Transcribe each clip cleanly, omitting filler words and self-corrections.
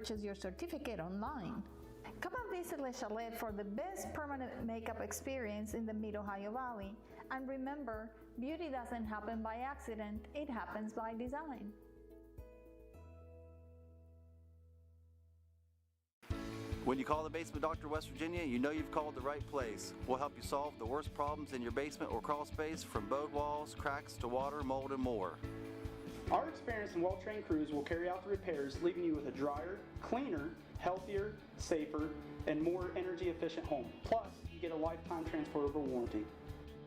Purchase your certificate online. Come and visit Le Chalet for the best permanent makeup experience in the Mid-Ohio Valley. And remember, beauty doesn't happen by accident, it happens by design. When you call the Basement Doctor West Virginia, you know you've called the right place. We'll help you solve the worst problems in your basement or crawl space, from bowed walls, cracks to water, mold, and more. Our experienced and well-trained crews will carry out the repairs, leaving you with a drier, cleaner, healthier, safer, and more energy-efficient home. Plus, you get a lifetime transferable warranty.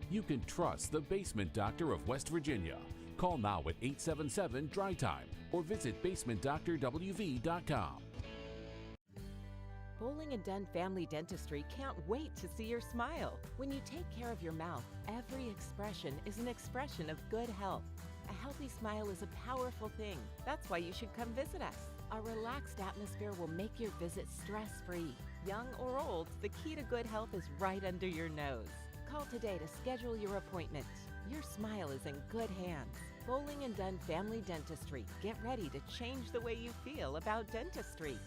You can trust the Basement Doctor of West Virginia. Call now at 877-DRY-TIME or visit basementdoctorwv.com. Bowling and Dunn Family Dentistry can't wait to see your smile. When you take care of your mouth, every expression is an expression of good health. A healthy smile is a powerful thing. That's why you should come visit us. Our relaxed atmosphere will make your visit stress-free. Young or old, the key to good health is right under your nose. Call today to schedule your appointment. Your smile is in good hands. Bowling and Dunn Family Dentistry. Get ready to change the way you feel about dentistry.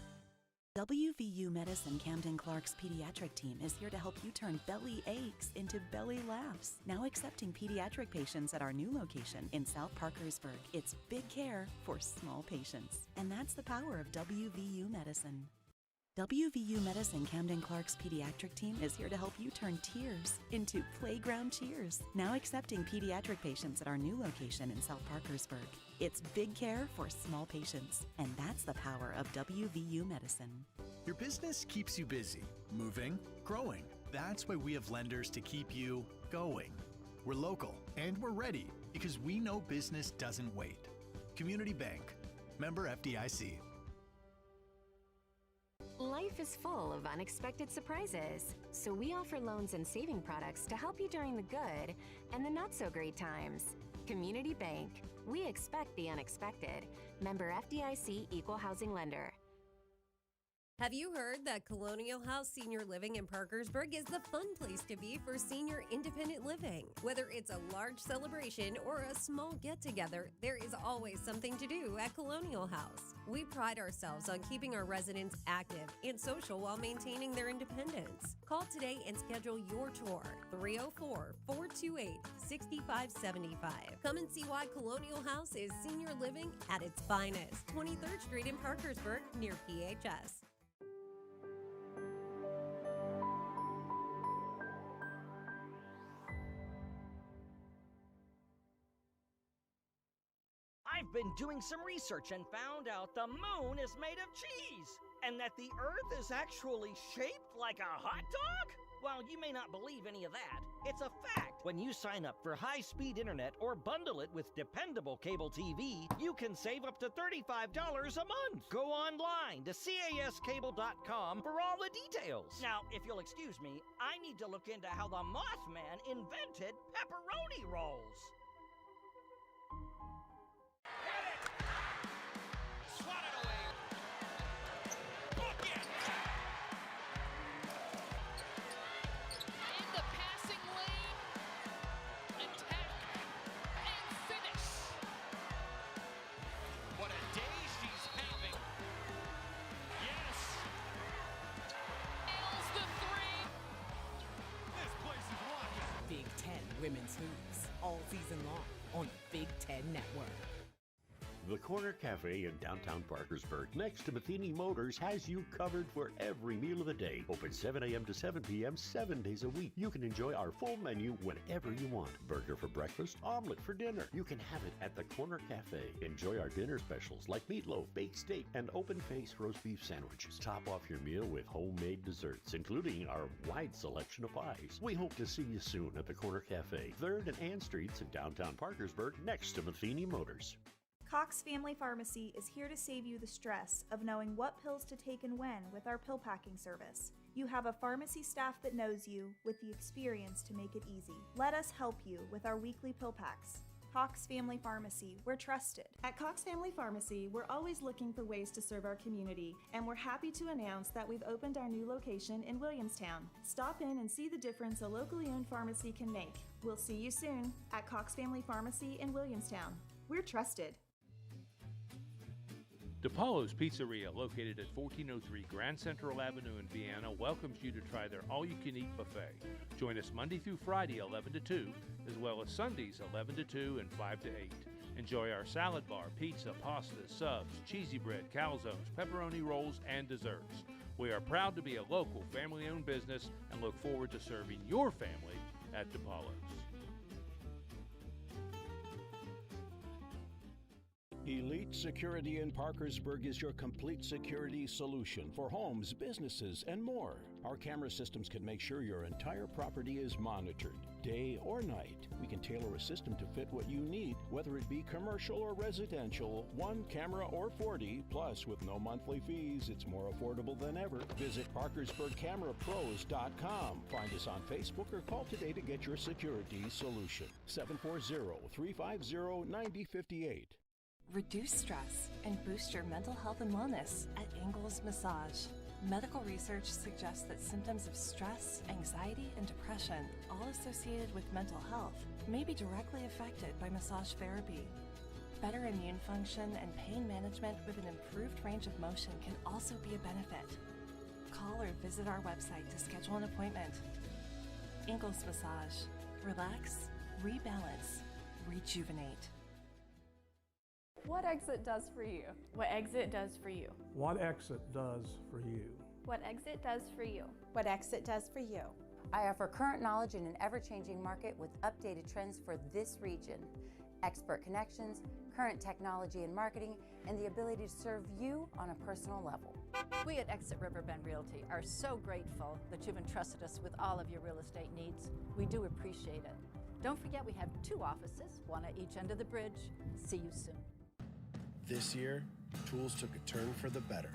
WVU Medicine Camden Clark's pediatric team is here to help you turn belly aches into belly laughs. Now accepting pediatric patients at our new location in South Parkersburg. It's big care for small patients. And that's the power of WVU Medicine. WVU Medicine Camden Clark's pediatric team is here to help you turn tears into playground cheers. Now accepting pediatric patients at our new location in South Parkersburg. It's big care for small patients, and that's the power of WVU Medicine. Your business keeps you busy, moving, growing. That's why we have lenders to keep you going. We're local, and we're ready because we know business doesn't wait. Community Bank, member FDIC. Life is full of unexpected surprises, so we offer loans and saving products to help you during the good and the not-so-great times. Community Bank. We expect the unexpected. Member FDIC Equal Housing Lender. Have you heard that Colonial House Senior Living in Parkersburg is the fun place to be for senior independent living? Whether it's a large celebration or a small get-together, there is always something to do at Colonial House. We pride ourselves on keeping our residents active and social while maintaining their independence. Call today and schedule your tour, 304-428-6575. Come and see why Colonial House is senior living at its finest. 23rd Street in Parkersburg near PHS. I've been doing some research and found out the moon is made of cheese, and that the Earth is actually shaped like a hot dog? While you may not believe any of that, it's a fact. When you sign up for high-speed internet or bundle it with dependable cable TV, you can save up to $35 a month. Go online to cascable.com for all the details. Now, if you'll excuse me, I need to look into how the Mothman invented pepperoni rolls. Women's hoops all season long on the Big Ten Network. The Corner Cafe in downtown Parkersburg, next to Matheny Motors, has you covered for every meal of the day. Open 7 a.m. to 7 p.m. 7 days a week. You can enjoy our full menu whenever you want. Burger for breakfast, omelet for dinner. You can have it at the Corner Cafe. Enjoy our dinner specials like meatloaf, baked steak, and open-faced roast beef sandwiches. Top off your meal with homemade desserts, including our wide selection of pies. We hope to see you soon at the Corner Cafe, 3rd and Ann Streets in downtown Parkersburg, next to Matheny Motors. Cox Family Pharmacy is here to save you the stress of knowing what pills to take and when with our pill packing service. You have a pharmacy staff that knows you with the experience to make it easy. Let us help you with our weekly pill packs. Cox Family Pharmacy, we're trusted. At Cox Family Pharmacy, we're always looking for ways to serve our community, and we're happy to announce that we've opened our new location in Williamstown. Stop in and see the difference a locally owned pharmacy can make. We'll see you soon at Cox Family Pharmacy in Williamstown. We're trusted. DePaulo's Pizzeria, located at 1403 Grand Central Avenue in Vienna, welcomes you to try their all-you-can-eat buffet. Join us Monday through Friday, 11 to 2, as well as Sundays, 11 to 2 and 5 to 8. Enjoy our salad bar, pizza, pasta, subs, cheesy bread, calzones, pepperoni rolls, and desserts. We are proud to be a local, family-owned business and look forward to serving your family at DePaulo's. Elite Security in Parkersburg is your complete security solution for homes, businesses, and more. Our camera systems can make sure your entire property is monitored, day or night. We can tailor a system to fit what you need, whether it be commercial or residential, 1 camera or 40, plus with no monthly fees, it's more affordable than ever. Visit ParkersburgCameraPros.com. Find us on Facebook or call today to get your security solution. 740-350-9058. Reduce stress and boost your mental health and wellness at Ingles Massage. Medical research suggests that symptoms of stress, anxiety, and depression, all associated with mental health, may be directly affected by massage therapy. Better immune function and pain management with an improved range of motion can also be a benefit. Call or visit our website to schedule an appointment. Ingles Massage. Relax, rebalance, rejuvenate. What Exit does for you. What Exit does for you. What Exit does for you. What Exit does for you. What Exit does for you. I offer current knowledge in an ever-changing market with updated trends for this region, expert connections, current technology and marketing, and the ability to serve you on a personal level. We at Exit Riverbend Realty are so grateful that you've entrusted us with all of your real estate needs. We do appreciate it. Don't forget we have 2 offices, one at each end of the bridge. See you soon. This year, tools took a turn for the better.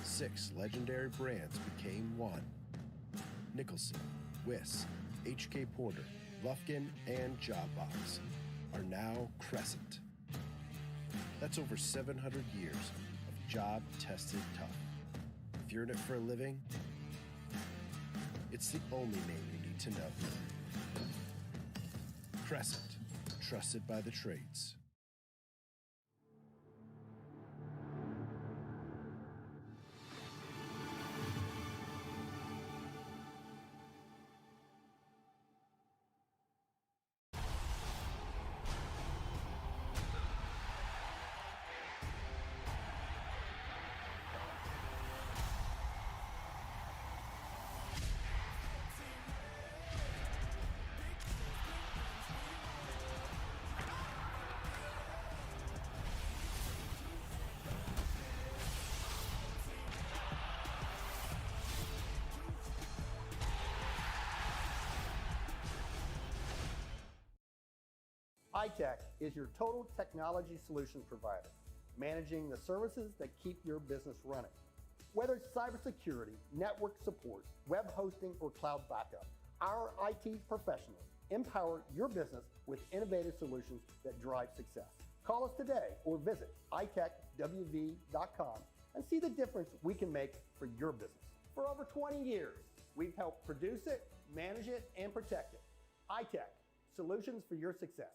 6 legendary brands became one. Nicholson, Wiss, HK Porter, Lufkin, and Jobbox are now Crescent. That's over 700 years of job-tested tough. If you're in it for a living, it's the only name you need to know. Crescent, trusted by the trades. iTech is your total technology solutions provider, managing the services that keep your business running. Whether it's cybersecurity, network support, web hosting, or cloud backup, our IT professionals empower your business with innovative solutions that drive success. Call us today or visit itechwv.com and see the difference we can make for your business. For over 20 years, we've helped produce it, manage it, and protect it. iTech, solutions for your success.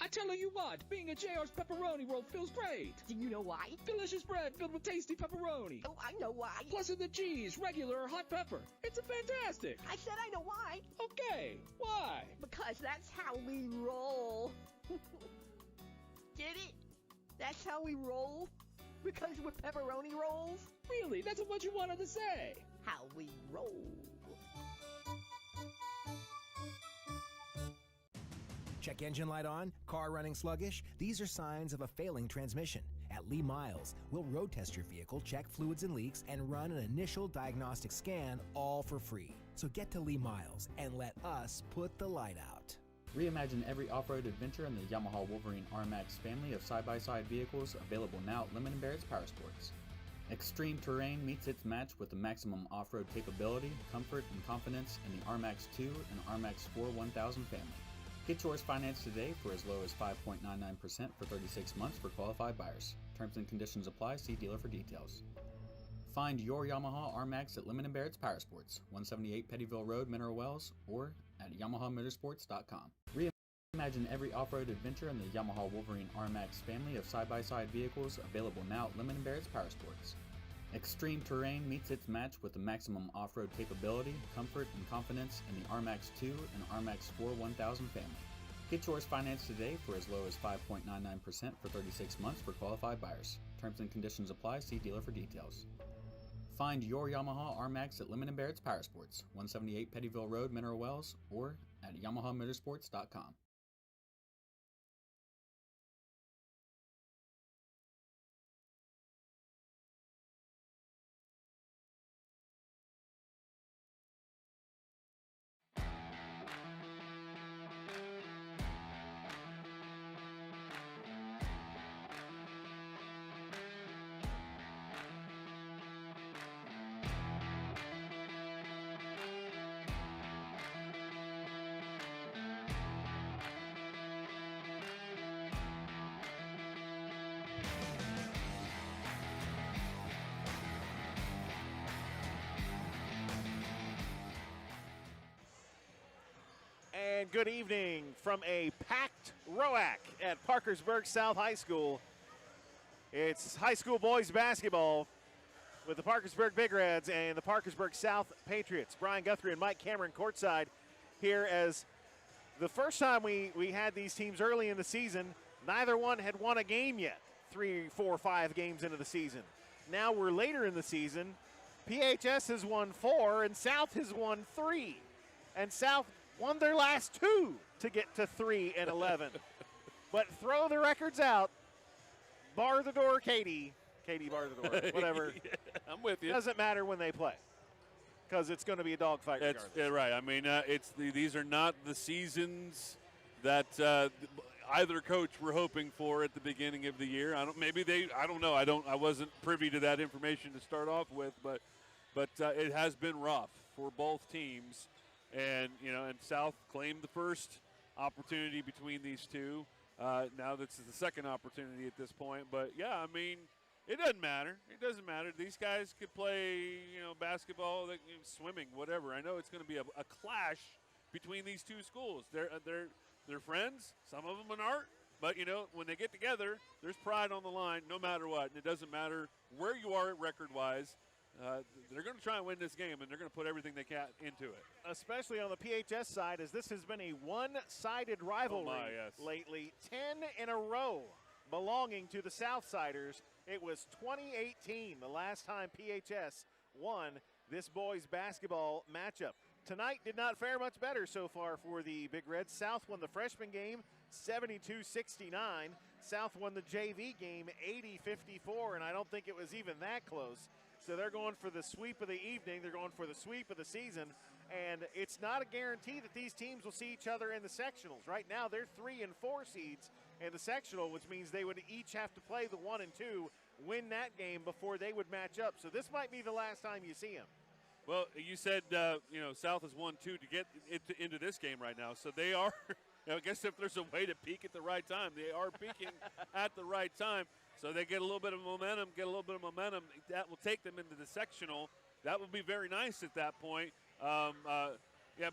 I tell you what, being a JR's pepperoni roll feels great. Do you know why? Delicious bread filled with tasty pepperoni. Oh, I know why. Plus in the cheese, regular or hot pepper. It's a fantastic. I said I know why. Okay, why? Because that's how we roll. Get it? That's how we roll? Because we're pepperoni rolls? Really? That's what you wanted to say. How we roll. Check engine light on, car running sluggish. These are signs of a failing transmission. At Lee Miles, we'll road test your vehicle, check fluids and leaks, and run an initial diagnostic scan, all for free. So get to Lee Miles and let us put the light out. Reimagine every off-road adventure in the Yamaha Wolverine RMAX family of side-by-side vehicles available now at Lemon & Barrett's Powersports. Extreme terrain meets its match with the maximum off-road capability, comfort, and confidence in the RMAX 2 and RMAX 4 1000 family. Get yours financed today for as low as 5.99% for 36 months for qualified buyers. Terms and conditions apply. See dealer for details. Find your Yamaha RMAX at Lemon & Barrett's Powersports, 178 Pettyville Road, Mineral Wells, or at YamahaMotorsports.com. Imagine every off-road adventure in the Yamaha Wolverine R-Max family of side-by-side vehicles, available now at Lemon & Barrett's Power Sports. Extreme terrain meets its match with the maximum off-road capability, comfort, and confidence in the R-Max 2 and R-Max 4 1000 family. Get yours financed today for as low as 5.99% for 36 months for qualified buyers. Terms and conditions apply. See dealer for details. Find your Yamaha R-Max at Lemon & Barrett's Power Sports, 178 Pettyville Road, Mineral Wells, or at YamahaMotorsports.com. And good evening from a packed ROAC at Parkersburg South High School. It's high school boys basketball with the Parkersburg Big Reds and the Parkersburg South Patriots. Brian Guthrie and Mike Cameron courtside here, as the first time we had these teams early in the season, neither one had won a game yet, 3, 4, 5 games into the season. Now we're later in the season. PHS has won 4 and South has won 3. And South won their last 2 to get to 3-11. But throw the records out. Bar the door, Katie. Katie, bar the door. Whatever. Yeah, I'm with you. Doesn't matter when they play, because it's going to be a dogfight regardless. Yeah, right. I mean, these are not the seasons that either coach were hoping for at the beginning of the year. I don't know. I wasn't privy to that information to start off with, but it has been rough for both teams. And South claimed the first opportunity between these two. Now this is the second opportunity at this point. But, yeah, I mean, it doesn't matter. It doesn't matter. These guys could play, basketball, swimming, whatever. I know it's going to be a clash between these two schools. They're friends. Some of them aren't. But, when they get together, there's pride on the line no matter what. And it doesn't matter where you are record-wise. They're going to try and win this game, and they're going to put everything they can into it. Especially on the PHS side, as this has been a one-sided rivalry lately. 10 in a row belonging to the Southsiders. It was 2018, the last time PHS won this boys basketball matchup. Tonight did not fare much better so far for the Big Reds. South won the freshman game 72-69. South won the JV game 80-54, and I don't think it was even that close. So they're going for the sweep of the evening. They're going for the sweep of the season. And it's not a guarantee that these teams will see each other in the sectionals. Right now, they're 3 and 4 seeds in the sectional, which means they would each have to play the 1 and 2, win that game before they would match up. So this might be the last time you see them. Well, you said, South has won 2 to get into this game right now. So they are, I guess if there's a way to peak at the right time, they are peaking at the right time. So they get a little bit of momentum, That will take them into the sectional. That would be very nice at that point. They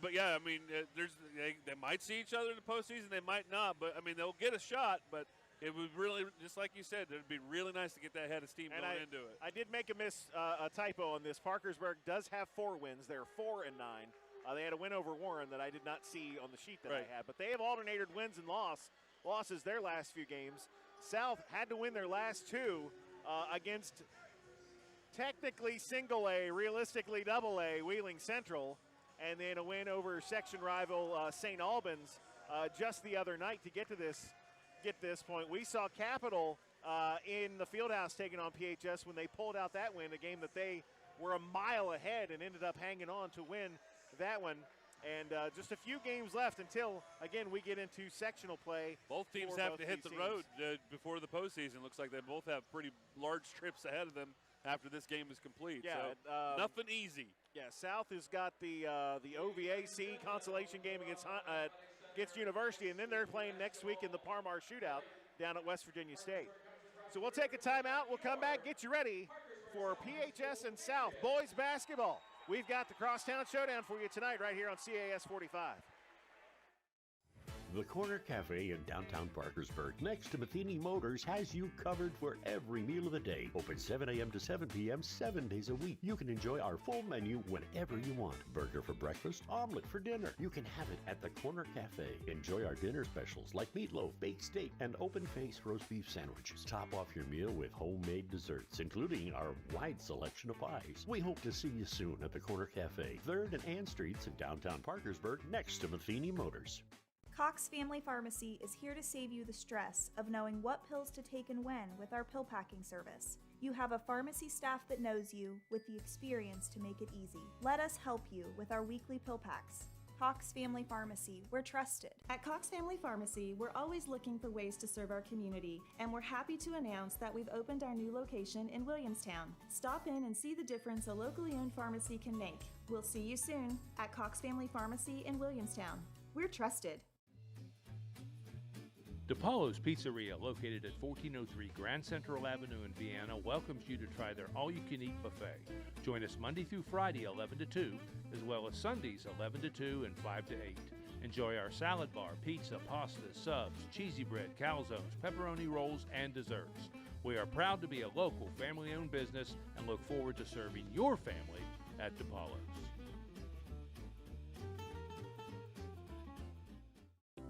might see each other in the postseason. They might not, but, they'll get a shot. But it would really, just like you said, it would be really nice to get that head of steam going into it. I did make a typo on this. Parkersburg does have 4 wins. They're 4 and 9. They had a win over Warren that I did not see on the sheet that I had. But they have alternated wins and losses their last few games. South had to win their last 2 against technically single A, realistically double A, Wheeling Central, and then a win over section rival St. Albans just the other night to get this point. We saw Capital in the Fieldhouse taking on PHS when they pulled out that win, a game that they were a mile ahead and ended up hanging on to win that one. And just a few games left until, again, we get into sectional play. Both teams have to hit the road before the postseason. Looks like they both have pretty large trips ahead of them after this game is complete. Yeah, so nothing easy. Yeah, South has got the OVAC consolation game against University, and then they're playing next week in the Parmar Shootout down at West Virginia State. So we'll take a timeout. We'll come back, get you ready for PHS and South boys basketball. We've got the Crosstown Showdown for you tonight right here on CAS 45. The Corner Cafe in downtown Parkersburg, next to Matheny Motors, has you covered for every meal of the day. Open 7 a.m. to 7 p.m. 7 days a week. You can enjoy our full menu whenever you want. Burger for breakfast, omelet for dinner. You can have it at the Corner Cafe. Enjoy our dinner specials like meatloaf, baked steak, and open-faced roast beef sandwiches. Top off your meal with homemade desserts, including our wide selection of pies. We hope to see you soon at the Corner Cafe, 3rd and Ann Streets in downtown Parkersburg, next to Matheny Motors. Cox Family Pharmacy is here to save you the stress of knowing what pills to take and when with our pill packing service. You have a pharmacy staff that knows you with the experience to make it easy. Let us help you with our weekly pill packs. Cox Family Pharmacy, we're trusted. At Cox Family Pharmacy, we're always looking for ways to serve our community, and we're happy to announce that we've opened our new location in Williamstown. Stop in and see the difference a locally owned pharmacy can make. We'll see you soon at Cox Family Pharmacy in Williamstown. We're trusted. DePaulo's Pizzeria, located at 1403 Grand Central Avenue in Vienna, welcomes you to try their all-you-can-eat buffet. Join us Monday through Friday, 11 to 2, as well as Sundays, 11 to 2 and 5 to 8. Enjoy our salad bar, pizza, pasta, subs, cheesy bread, calzones, pepperoni rolls, and desserts. We are proud to be a local, family-owned business and look forward to serving your family at DePaulo's.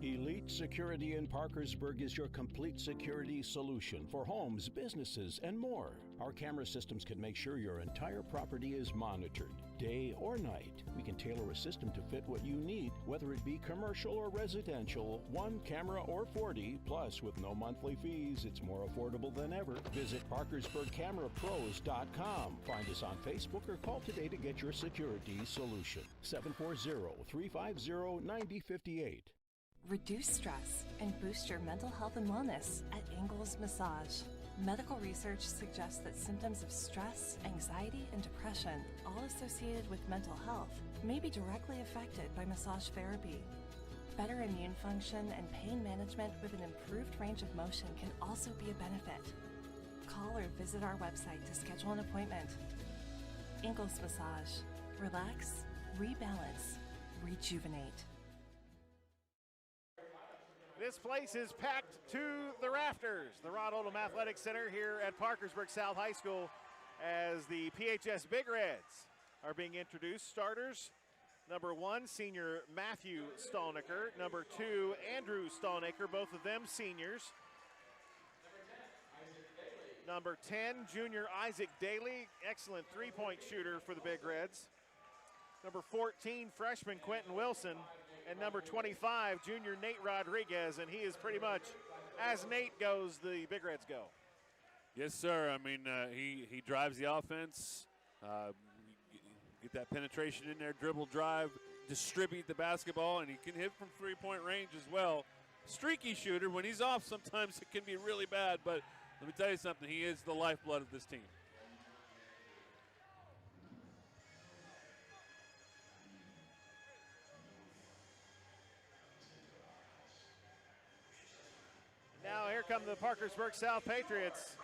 Elite Security in Parkersburg is your complete security solution for homes, businesses, and more. Our camera systems can make sure your entire property is monitored, day or night. We can tailor a system to fit what you need, whether it be commercial or residential, 1 camera or 40, plus with no monthly fees, it's more affordable than ever. Visit ParkersburgCameraPros.com. Find us on Facebook or call today to get your security solution. 740-350-9058. Reduce stress and boost your mental health and wellness at Ingalls Massage. Medical research suggests that symptoms of stress, anxiety, and depression, all associated with mental health, may be directly affected by massage therapy. Better immune function and pain management with an improved range of motion can also be a benefit. Call or visit our website to schedule an appointment. Ingalls Massage. Relax, rebalance, rejuvenate. This place is packed to the rafters. The Rod Oldham Athletic Center here at Parkersburg South High School as the PHS Big Reds are being introduced. Starters, number 1, senior Matthew Stallnaker. Number 2, Andrew Stallnaker, both of them seniors. Number 10, junior Isaac Daly, excellent three-point shooter for the Big Reds. Number 14, freshman Quentin Wilson. And number 25, junior Nate Rodriguez, and he is pretty much, as Nate goes, the Big Reds go. Yes, sir. I mean, he drives the offense, get that penetration in there, dribble, drive, distribute the basketball, and he can hit from three-point range as well. Streaky shooter. When he's off, sometimes it can be really bad, but let me tell you something. He is the lifeblood of this team. Now here come the Parkersburg South Patriots.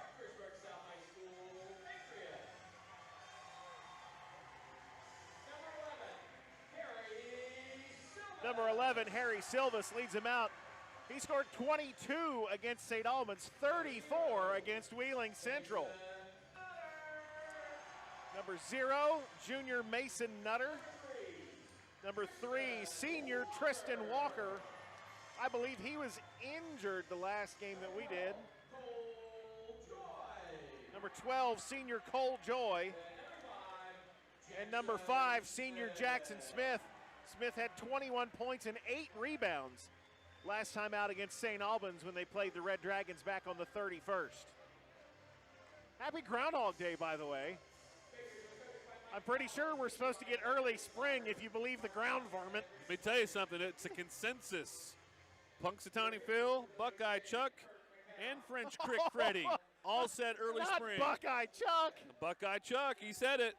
Number 11, Harry Silvas leads him out. He scored 22 against St. Albans, 34 against Wheeling Central. Number 0, junior Mason Nutter. Number 3, senior Tristan Walker. I believe he was injured the last game that we did. Number 12, senior Cole Joy. And number 5, senior Jackson Smith. Smith had 21 points and 8 rebounds last time out against St. Albans when they played the Red Dragons back on the 31st. Happy Groundhog Day, by the way. I'm pretty sure we're supposed to get early spring if you believe the ground varmint. Let me tell you something, it's a consensus. Punxsutawney Phil, Buckeye Chuck, and French Crick Freddy all said early spring. Buckeye Chuck. Buckeye Chuck, he said it.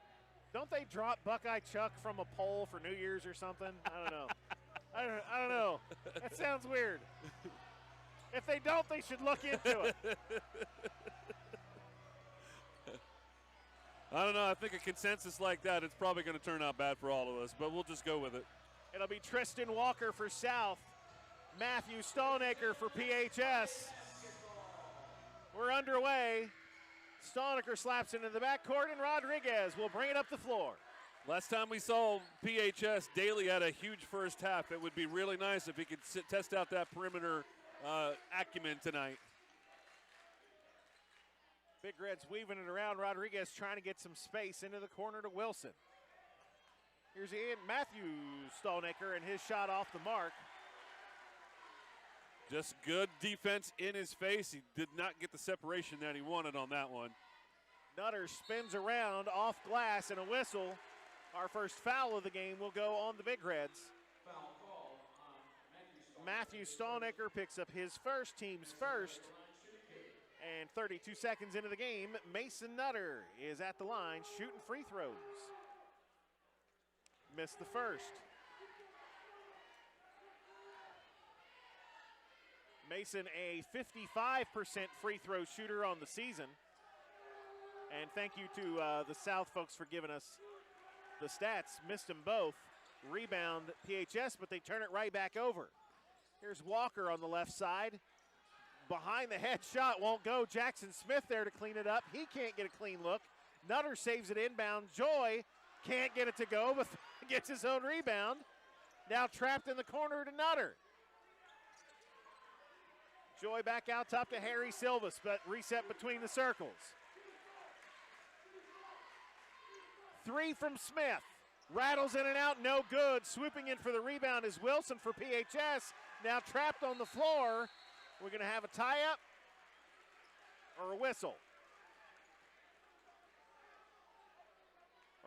Don't they drop Buckeye Chuck from a pole for New Year's or something? I don't know. I don't know. That sounds weird. If they don't, they should look into it. I don't know. I think a consensus like that, it's probably going to turn out bad for all of us, but we'll just go with it. It'll be Tristan Walker for South. Matthew Stallnaker for PHS. We're underway. Stallnaker slaps it into the backcourt, and Rodriguez will bring it up the floor. Last time we saw PHS, Daly had a huge first half. It would be really nice if he could test out that perimeter acumen tonight. Big Reds weaving it around. Rodriguez trying to get some space into the corner to Wilson. Here's Matthew Stallnaker, and his shot off the mark. Just good defense in his face. He did not get the separation that he wanted on that one. Nutter spins around off glass and a whistle. Our first foul of the game will go on the Big Reds. Matthew Stallnaker picks up his first, team's first. And 32 seconds into the game, Mason Nutter is at the line shooting free throws. Missed the first. Mason, a 55% free throw shooter on the season. And thank you to the South folks for giving us the stats. Missed them both. Rebound PHS, but they turn it right back over. Here's Walker on the left side. Behind the head shot won't go. Jackson Smith there to clean it up. He can't get a clean look. Nutter saves it inbound. Joy can't get it to go, but gets his own rebound. Now trapped in the corner to Nutter. Joy back out top to Harry Silvas, but reset between the circles. Three from Smith. Rattles in and out, no good. Swooping in for the rebound is Wilson for PHS. Now trapped on the floor. We're going to have a tie-up or a whistle.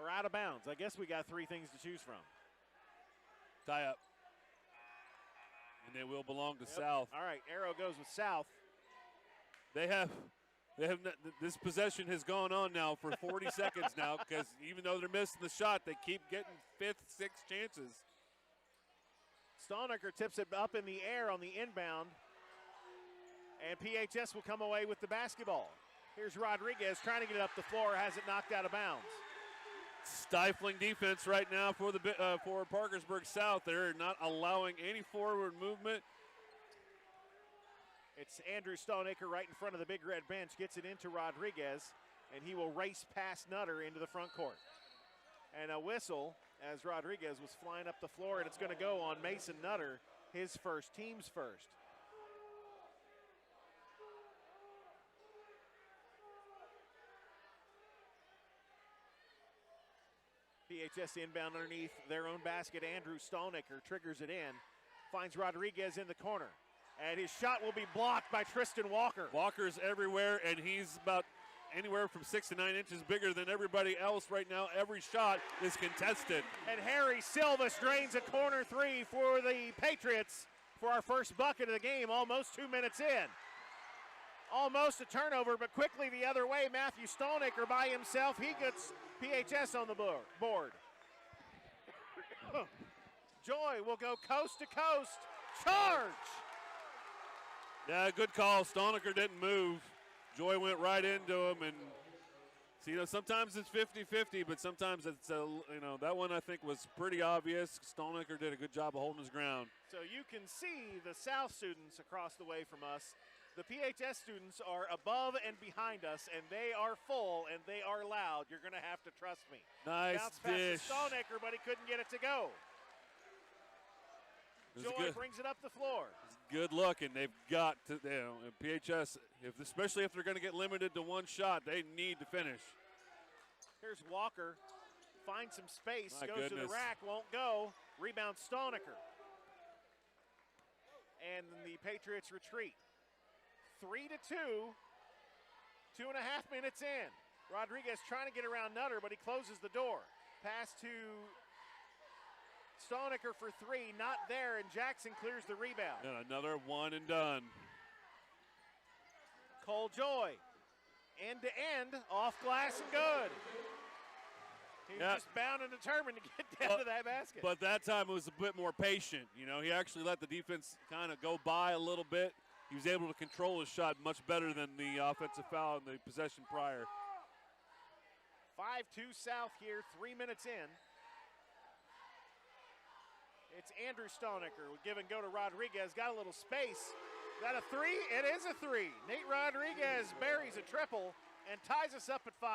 Or out of bounds. I guess we got three things to choose from. Tie-up. And they will belong to South. All right, arrow goes with South. They have this possession has gone on now for 40 seconds now, because even though they're missing the shot, they keep getting fifth, sixth chances. Stallnaker tips it up in the air on the inbound, and PHS will come away with the basketball. Here's Rodriguez trying to get it up the floor, has it knocked out of bounds. Stifling defense right now for the for Parkersburg South. They're not allowing any forward movement. It's Andrew Stallnaker right in front of the Big Red bench, gets it into Rodriguez, and he will race past Nutter into the front court. And a whistle as Rodriguez was flying up the floor, and it's going to go on Mason Nutter, his first, team's first. PHS inbound underneath their own basket. Andrew Stallnaker triggers it in, finds Rodriguez in the corner, and his shot will be blocked by Tristan Walker. Walker's everywhere, and he's about anywhere from 6 to 9 inches bigger than everybody else right now. Every shot is contested. And Harry Silvas drains a corner three for the Patriots for our first bucket of the game, almost 2 minutes in. Almost a turnover, but quickly the other way. Matthew Stallnaker by himself. He gets PHS on the board. Joy will go coast to coast. Charge! Yeah, good call. Stallnaker didn't move. Joy went right into him, and so, sometimes it's 50-50, but sometimes it's that one I think was pretty obvious. Stallnaker did a good job of holding his ground. So you can see the South students across the way from us. The PHS students are above and behind us, and they are full and they are loud. You're going to have to trust me. Nice Bounce dish. Past to Stallnaker, but he couldn't get it to go. Joy brings it up the floor. Good look, and they've got to, PHS, especially if they're going to get limited to one shot, they need to finish. Here's Walker, finds some space, My goes goodness. to the rack, won't go. Rebound Stallnaker. And the Patriots retreat. 3-2, 2.5 minutes in. Rodriguez trying to get around Nutter, but he closes the door. Pass to Stallnaker for three, not there, and Jackson clears the rebound. And another one and done. Cole Joy, end to end, off glass and good. He was just bound and determined to get down to that basket. But that time it was a bit more patient. He actually let the defense kind of go by a little bit. He was able to control his shot much better than the offensive foul in the possession prior. 5-2 South here, 3 minutes in. It's Andrew Stonecker. Give and go to Rodriguez. Got a little space. Is that a three? It is a three. Nate Rodriguez buries a triple and ties us up at 5.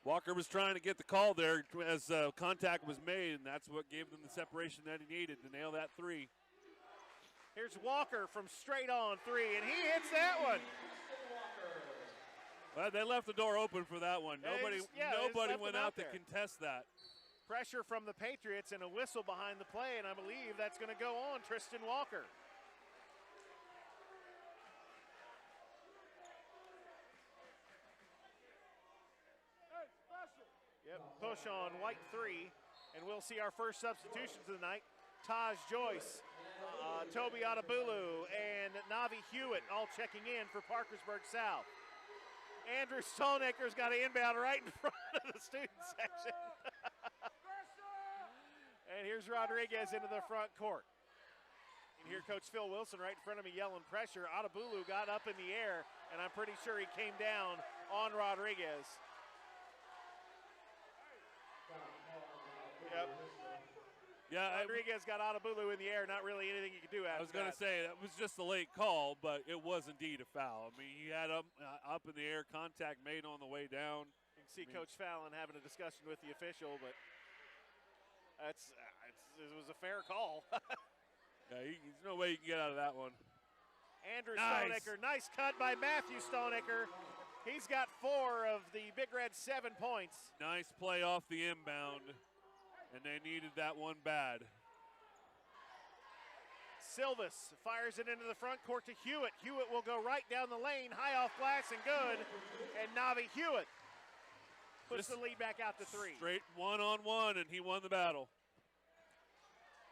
Walker was trying to get the call there as contact was made, and that's what gave them the separation that he needed to nail that 3. Here's Walker from straight on 3, and he hits that one. Well, they left the door open for that one. Nobody went out to contest that. Pressure from the Patriots and a whistle behind the play, and I believe that's going to go on Tristan Walker. Yep, push on White 3, and we'll see our first substitutions of the night. Taj Joyce, Toby Adabulu, and Navi Hewitt all checking in for Parkersburg South. Andrew Stonecker's got an inbound right in front of the student section. And here's Rodriguez into the front court. And here Coach Phil Wilson right in front of me yelling pressure. Adabulu got up in the air, and I'm pretty sure he came down on Rodriguez. Yep. Yeah, Rodriguez got Adabulu in the air, not really anything you could do after that. I was going to say, that was just a late call, but it was indeed a foul. I mean, he had up in the air, contact made on the way down. You can see Coach Fallon having a discussion with the official, but it was a fair call. Yeah, there's no way you can get out of that one. Andrew Stonecker, nice cut by Matthew Stonecker. He's got 4 of the Big Red 7 points. Nice play off the inbound, and they needed that one bad. Silvis fires it into the front court to Hewitt. Hewitt will go right down the lane, high off glass and good. And Navi Hewitt puts the lead back out to 3. Straight one-on-one, and he won the battle.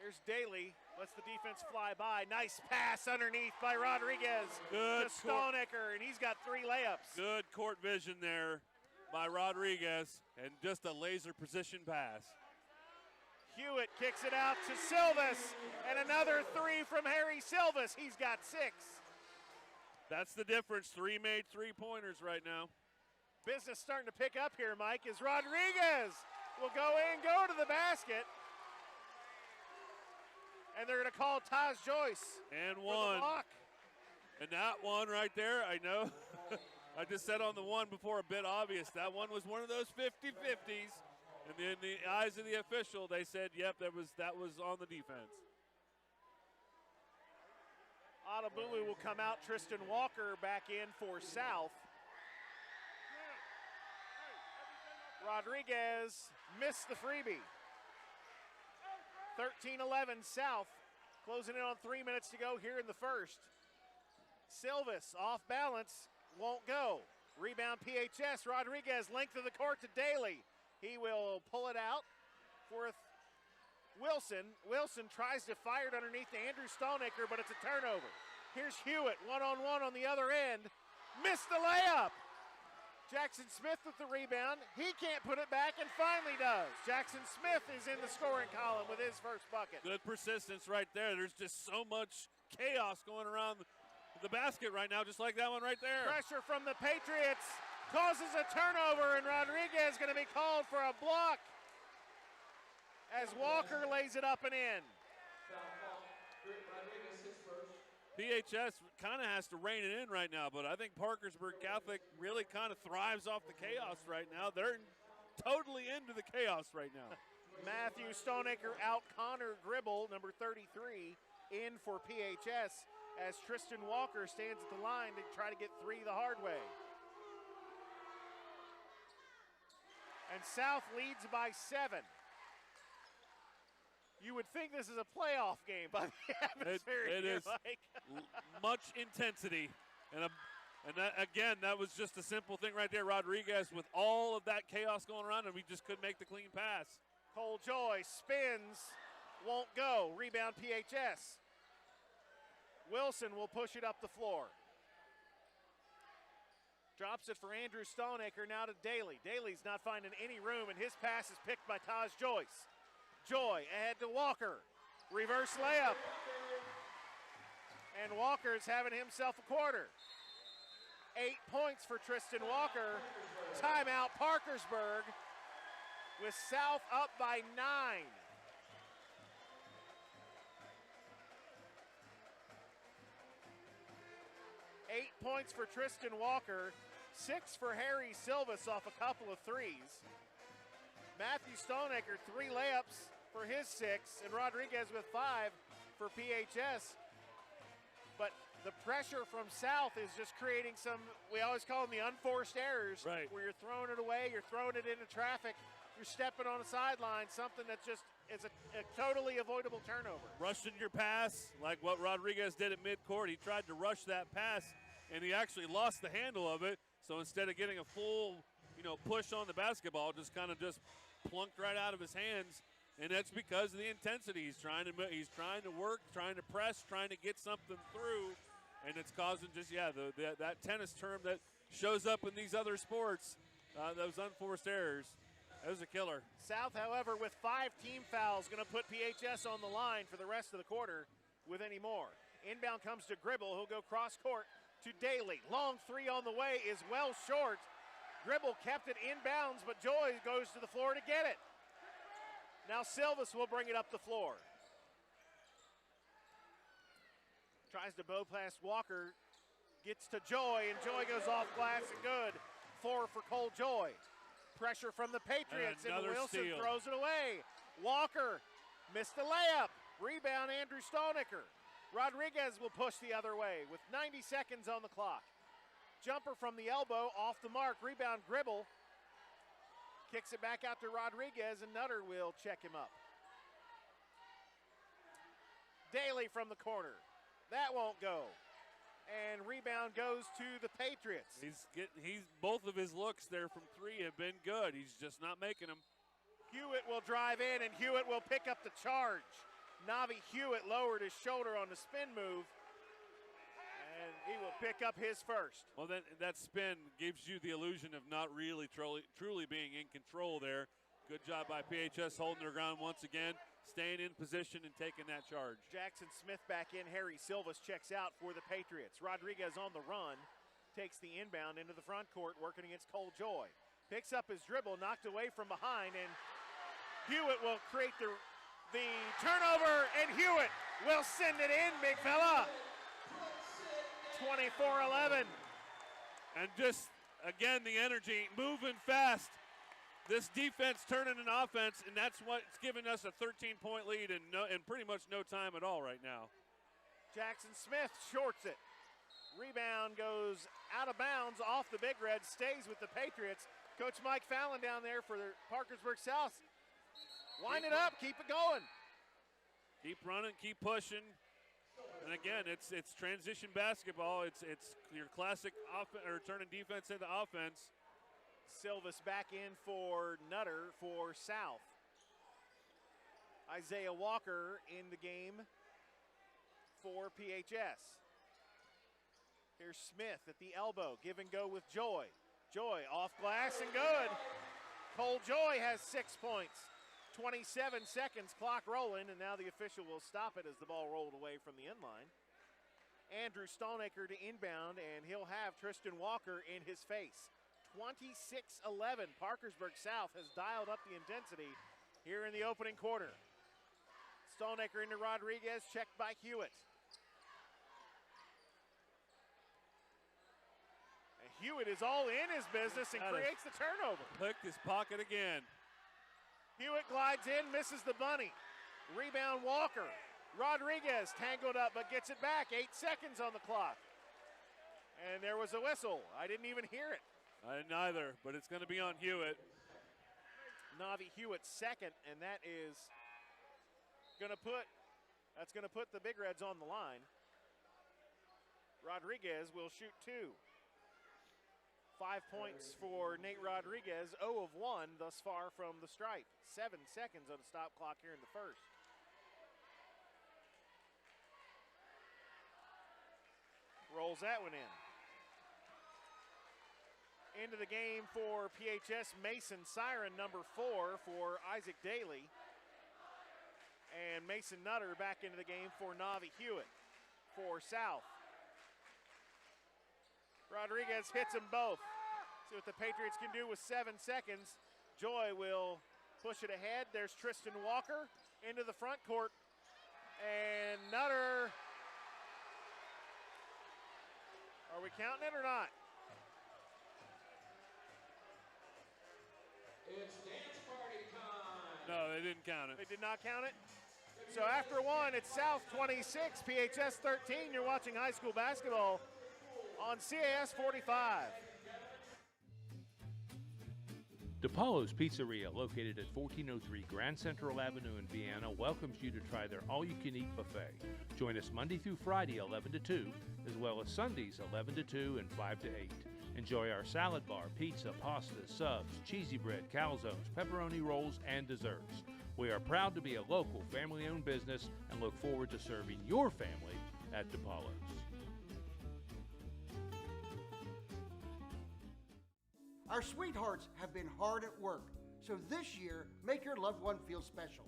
Here's Daly, lets the defense fly by. Nice pass underneath by Rodriguez to Stonecker, and he's got 3 layups. Good court vision there by Rodriguez, and just a laser precision pass. Hewitt kicks it out to Silvis, and another 3 from Harry Silvis. He's got 6. That's the difference. 3 made 3-pointers right now. Business starting to pick up here, Mike, as Rodriguez will go in, go to the basket. And they're going to call Taj Joyce and for one. the block. And that one right there, I know. I just said on the one before, a bit obvious. That one was one of those 50-50s. And in the eyes of the official, they said, yep, that was on the defense. Adabulu will come out. Tristan Walker back in for South. Rodriguez missed the freebie. 13-11 South, closing in on 3 minutes to go here in the first. Silvis off balance, won't go. Rebound PHS, Rodriguez length of the court to Daly. He will pull it out for Wilson. Wilson tries to fire it underneath to Andrew Stonecker, but it's a turnover. Here's Hewitt, one-on-one on the other end. Missed the layup. Jackson Smith with the rebound. He can't put it back and finally does. Jackson Smith is in the scoring column with his first bucket. Good persistence right there. There's just so much chaos going around the basket right now, just like that one right there. Pressure from the Patriots causes a turnover, and Rodriguez going to be called for a block as Walker lays it up and in. PHS kind of has to rein it in right now, but I think Parkersburg Catholic really kind of thrives off the chaos right now. They're totally into the chaos right now. Matthew Stonecker out Connor Gribble, number 33, in for PHS as Tristan Walker stands at the line to try to get 3 the hard way. And South leads by 7. You would think this is a playoff game by the atmosphere. It here, is Mike. much intensity. And that, again, that was just a simple thing right there. Rodriguez with all of that chaos going around, and we just couldn't make the clean pass. Cole Joy spins, won't go. Rebound PHS. Wilson will push it up the floor. Drops it for Andrew Stonecker, now to Daly. Daly's not finding any room, and his pass is picked by Taj Joyce. Joy ahead to Walker. Reverse layup. And Walker's having himself a quarter. 8 points for Tristan Walker. Timeout Parkersburg with South up by 9. 8 points for Tristan Walker, 6 for Harry Silvas off a couple of threes. Matthew Stoneacre, 3 layups for his 6, and Rodriguez with 5 for PHS. But the pressure from South is just creating some, we always call them the unforced errors, where you're throwing it away, you're throwing it into traffic, you're stepping on a sideline, something that just is a totally avoidable turnover. Rushing your pass, like what Rodriguez did at midcourt. He tried to rush that pass, and he actually lost the handle of it. So instead of getting a full, push on the basketball, just kind of just plunked right out of his hands. And that's because of the intensity. He's trying to work, trying to press, trying to get something through, and it's causing just that tennis term that shows up in these other sports. Those unforced errors. That was a killer. South, however, with 5 team fouls, going to put PHS on the line for the rest of the quarter with any more. Inbound comes to Gribble. He'll go cross court to Daly. Long 3 on the way is well short. Gribble kept it inbounds, but Joy goes to the floor to get it. Now Silvas will bring it up the floor. Tries to bow past Walker. Gets to Joy, and Joy goes off glass and good. 4 for Cole Joy. Pressure from the Patriots, and Wilson throws it away. Walker missed the layup. Rebound, Andrew Stoneacre. Rodriguez will push the other way with 90 seconds on the clock. Jumper from the elbow, off the mark. Rebound, Gribble. Kicks it back out to Rodriguez, and Nutter will check him up. Daly from the corner. That won't go. And rebound goes to the Patriots. Both of his looks there from 3 have been good. He's just not making them. Hewitt will drive in, and Hewitt will pick up the charge. Navi Hewitt lowered his shoulder on the spin move, and he will pick up his first. Well, then that spin gives you the illusion of not really truly being in control there. Good job by PHS holding their ground once again, staying in position and taking that charge. Jackson Smith back in. Harry Silvas checks out for the Patriots. Rodriguez on the run, takes the inbound into the front court, working against Cole Joy. Picks up his dribble, knocked away from behind, and Hewitt will create the turnover, and Hewitt will send it in, big fella. 24-11. And just, again, the energy, moving fast. This defense turning an offense, and that's what's giving us a 13-point lead in pretty much no time at all right now. Jackson Smith shorts it. Rebound goes out of bounds off the Big Reds, stays with the Patriots. Coach Mike Fallon down there for the Parkersburg South. Wind it up, keep it going. Keep running, keep pushing. And again, it's transition basketball. It's your classic turning defense into offense. Silvas back in for Nutter for South. Isaiah Walker in the game for PHS. Here's Smith at the elbow, give and go with Joy. Joy off glass and good. Cole Joy has 6 points. 27 seconds, clock rolling, and now the official will stop it as the ball rolled away from the end line. Andrew Stoneacre to inbound, and he'll have Tristan Walker in his face. 26-11. Parkersburg South has dialed up the intensity here in the opening quarter. Stoneacre into Rodriguez, checked by Hewitt. And Hewitt is all in his business and creates the turnover. Clicked his pocket again. Hewitt glides in, misses the bunny. Rebound Walker. Rodriguez tangled up but gets it back. 8 seconds on the clock. And there was a whistle. I didn't even hear it. I didn't either, but it's going to be on Hewitt. Navi Hewitt second, and that is going to put the Big Reds on the line. Rodriguez will shoot 2. 5 points for Nate Rodriguez, 0 of 1 thus far from the stripe. 7 seconds on the stop clock here in the first. Rolls that one in. Into the game for PHS, Mason Siren, number 4 for Isaac Daly. And Mason Nutter back into the game for Navi Hewitt for South. Rodriguez hits them both. See what the Patriots can do with 7 seconds. Joy will push it ahead. There's Tristan Walker into the front court. And Nutter, Are we counting it or not? It's dance party time. No, they didn't count it. They did not count it? So after one, it's South 26, PHS 13. You're watching high school basketball on CAS 45. DePaulo's Pizzeria, located at 1403 Grand Central Avenue in Vienna, welcomes you to try their all-you-can-eat buffet. Join us Monday through Friday, 11 to 2, as well as Sundays, 11 to 2 and 5 to 8. Enjoy our salad bar, pizza, pasta, subs, cheesy bread, calzones, pepperoni rolls, and desserts. We are proud to be a local, family-owned business and look forward to serving your family at DePaulo's. Our sweethearts have been hard at work, so this year, make your loved one feel special.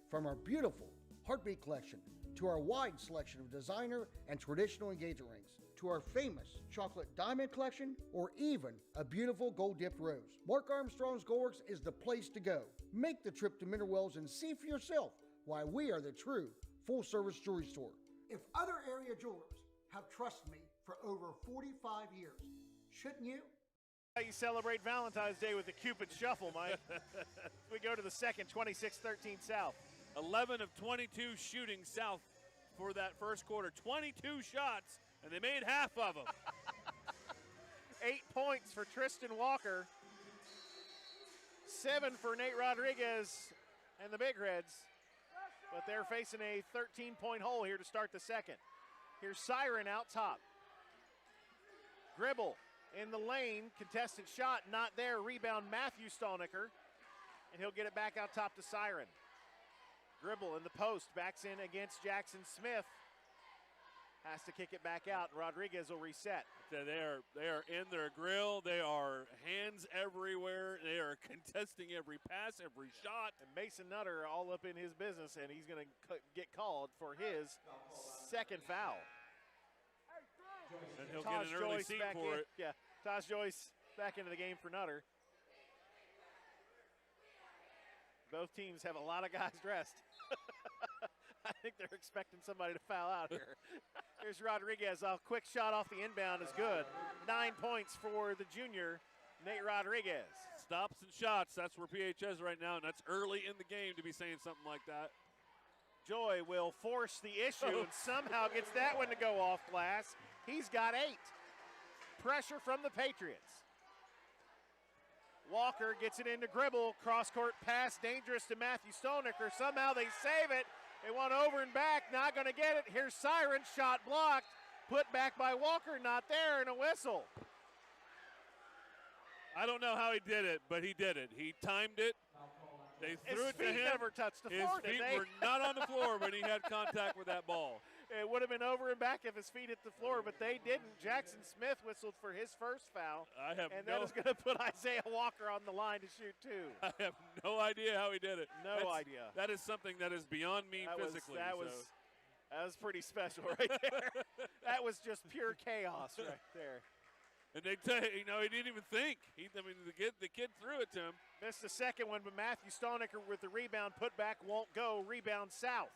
From our beautiful Heartbeat collection, to our wide selection of designer and traditional engagement rings, to our famous chocolate diamond collection, or even a beautiful gold-dipped rose, Mark Armstrong's Goldworks is the place to go. Make the trip to Mineral Wells and see for yourself why we are the true full-service jewelry store. If other area jewelers have trusted me for over 45 years, shouldn't you? How you celebrate Valentine's Day with the Cupid Shuffle, Mike. We go to the second, 26-13 South. 11 of 22 shooting South for that first quarter. 22 shots, and they made half of them. 8 points for Tristan Walker. 7 for Nate Rodriguez and the Big Reds. But they're facing a 13-point hole here to start the second. Here's Siren out top. Gribble in the lane, contested shot, not there. Rebound, Matthew Stolnicker, and he'll get it back out top to Siren. Gribble in the post, backs in against Jackson Smith. Has to kick it back out. Rodriguez will reset. They are in their grill. They are hands everywhere. They are contesting every pass, every shot. And Mason Nutter all up in his business, and he's going to get called for his second foul. And he'll get an early seat for it. Yeah, Taj Joyce back into the game for Nutter. Both teams have a lot of guys dressed. I think they're expecting somebody to foul out here. Here's Rodriguez. A quick shot off the inbound is good. 9 points for the junior, Nate Rodriguez. Stops and shots. That's where PHS right now, and that's early in the game to be saying something like that. Joy will force the issue and somehow gets that one to go off glass. He's got 8. Pressure from the Patriots. Walker gets it into Gribble. Cross-court pass, dangerous to Matthew Stolnicker. Somehow they save it. They want over and back, not going to get it. Here's Siren, shot blocked. Put back by Walker, not there, and a whistle. I don't know how he did it, but he did it. He timed it. They threw it to him. His feet never touched the floor, His feet did they? were not on the floor when he had contact with that ball. It would have been over and back if his feet hit the floor, but they didn't. Jackson Smith whistled for his first foul. And that is going to put Isaiah Walker on the line to shoot two. I have no idea how he did it. No idea. That is something that is beyond me physically. That was pretty special right there. That was just pure chaos right there. And they tell you, he didn't even think. The kid threw it to him. Missed the second one, but Matthew Stolnicker with the rebound. Put back won't go. Rebound South.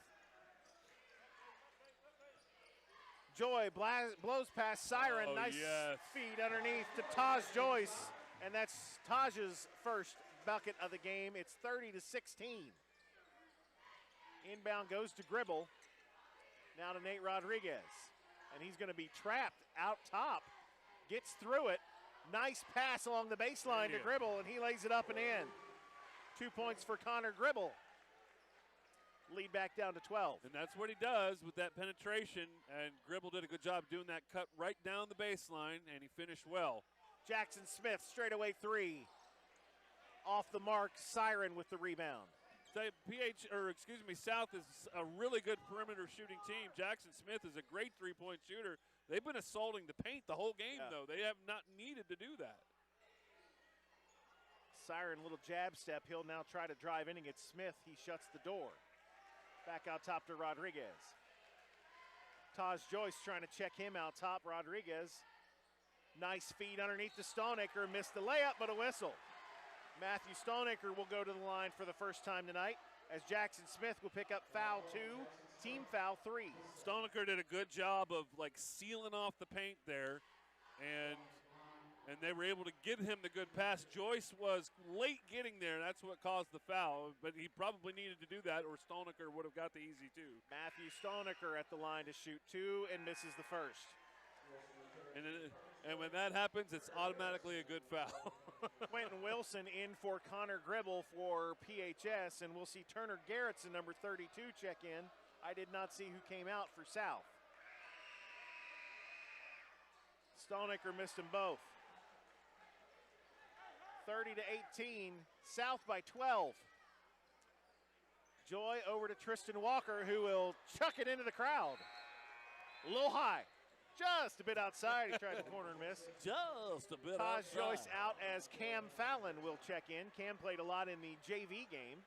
Joy blows past Siren. Nice feed underneath to Taj Joyce. And that's Taj's first bucket of the game. It's 30-16. Inbound goes to Gribble. Now to Nate Rodriguez. And he's going to be trapped out top. Gets through it. Nice pass along the baseline to Gribble, and he lays it up and in. 2 points for Connor Gribble. Lead back down to 12. And that's what he does with that penetration, and Gribble did a good job doing that cut right down the baseline, and he finished well. Jackson Smith, straightaway three. Off the mark, Siren with the rebound. South is a really good perimeter shooting team. Jackson Smith is a great three-point shooter. They've been assaulting the paint the whole game, though. They have not needed to do that. Siren, little jab step. He'll now try to drive in and get Smith. He shuts the door. Back out top to Rodriguez. Taj Joyce trying to check him out top. Rodriguez. Nice feed underneath the Stolnicker. Missed the layup, but a whistle. Matthew Stolnicker will go to the line for the first time tonight. as Jackson Smith will pick up foul 2, team foul 3. Stonecker did a good job of sealing off the paint there, and they were able to get him the good pass. Joyce was late getting there. That's what caused the foul, but he probably needed to do that, or Stonecker would have got the easy 2. Matthew Stonecker at the line to shoot 2 and misses the first. And when that happens, it's automatically a good foul. Quentin Wilson in for Connor Gribble for PHS, and we'll see Turner Garrettson, number 32, check in. I did not see who came out for South. Stonecker missed them both. 30-18, South by 12. Joy over to Tristan Walker, who will chuck it into the crowd. A little high. Just a bit outside. He tried the corner and missed. Just a bit Taj outside. Joyce out as Cam Fallon will check in. Cam played a lot in the JV game.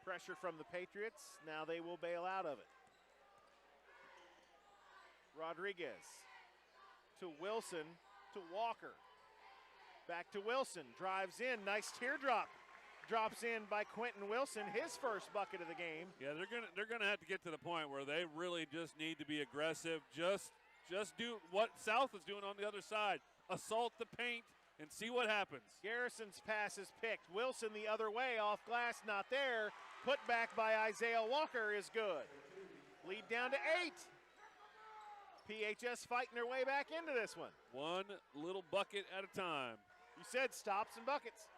Pressure from the Patriots. Now they will bail out of it. Rodriguez to Wilson to Walker. Back to Wilson. Drives in. Nice teardrop. Drops in by Quentin Wilson, his first bucket of the game. Yeah, they're gonna have to get to the point where they really just need to be aggressive. Just do what South is doing on the other side. Assault the paint and see what happens. Garrison's pass is picked. Wilson the other way, off glass, not there. Put back by Isaiah Walker is good. Lead down to 8. PHS fighting their way back into this one. One little bucket at a time. You said stops and buckets.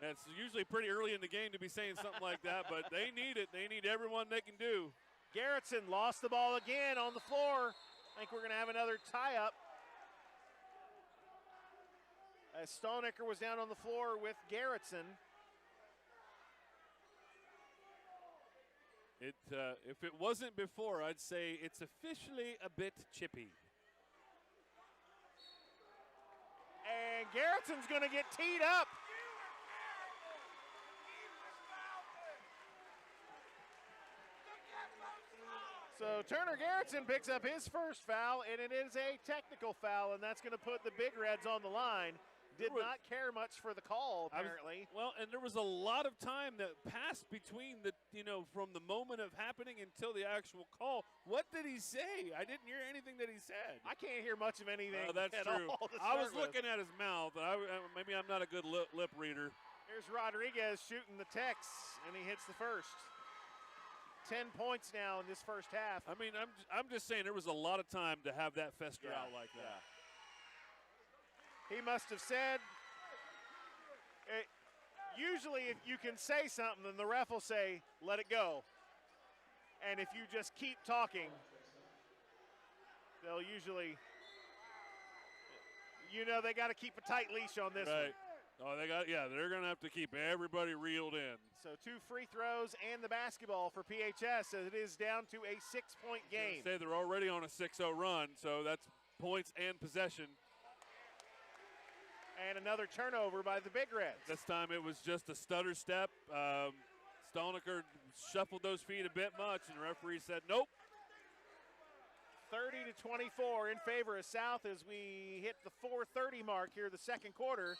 It's usually pretty early in the game to be saying something like that, but they need it. They need everyone they can do. Garrettson lost the ball again on the floor. I think we're going to have another tie-up. As Stonecker was down on the floor with Garrettson. If it wasn't before, I'd say it's officially a bit chippy. And Garrettson's going to get teed up. So Turner Garrettson picks up his first foul, and it is a technical foul, and that's going to put the Big Reds on the line. Did not care much for the call, apparently. And there was a lot of time that passed between from the moment of happening until the actual call. What did he say? I didn't hear anything that he said. I can't hear much of anything. That's at true. all I was looking at his mouth. Maybe I'm not a good lip reader. Here's Rodriguez shooting the Tex, and he hits the first. 10 points now in this first half. I mean, I'm just saying there was a lot of time to have that fester out like that. He must have said, usually if you can say something, then the ref will say, let it go. And if you just keep talking, they'll usually, they got to keep a tight leash on this one. Oh, they're going to have to keep everybody reeled in. So 2 free throws and the basketball for PHS as it is down to a 6-point game. They're already on a 6-0 run, so that's points and possession. And another turnover by the Big Reds. This time it was just a stutter step. Stonecker shuffled those feet a bit much, and the referee said nope. 30-24 in favor of South as we hit the 4:30 mark here the second quarter.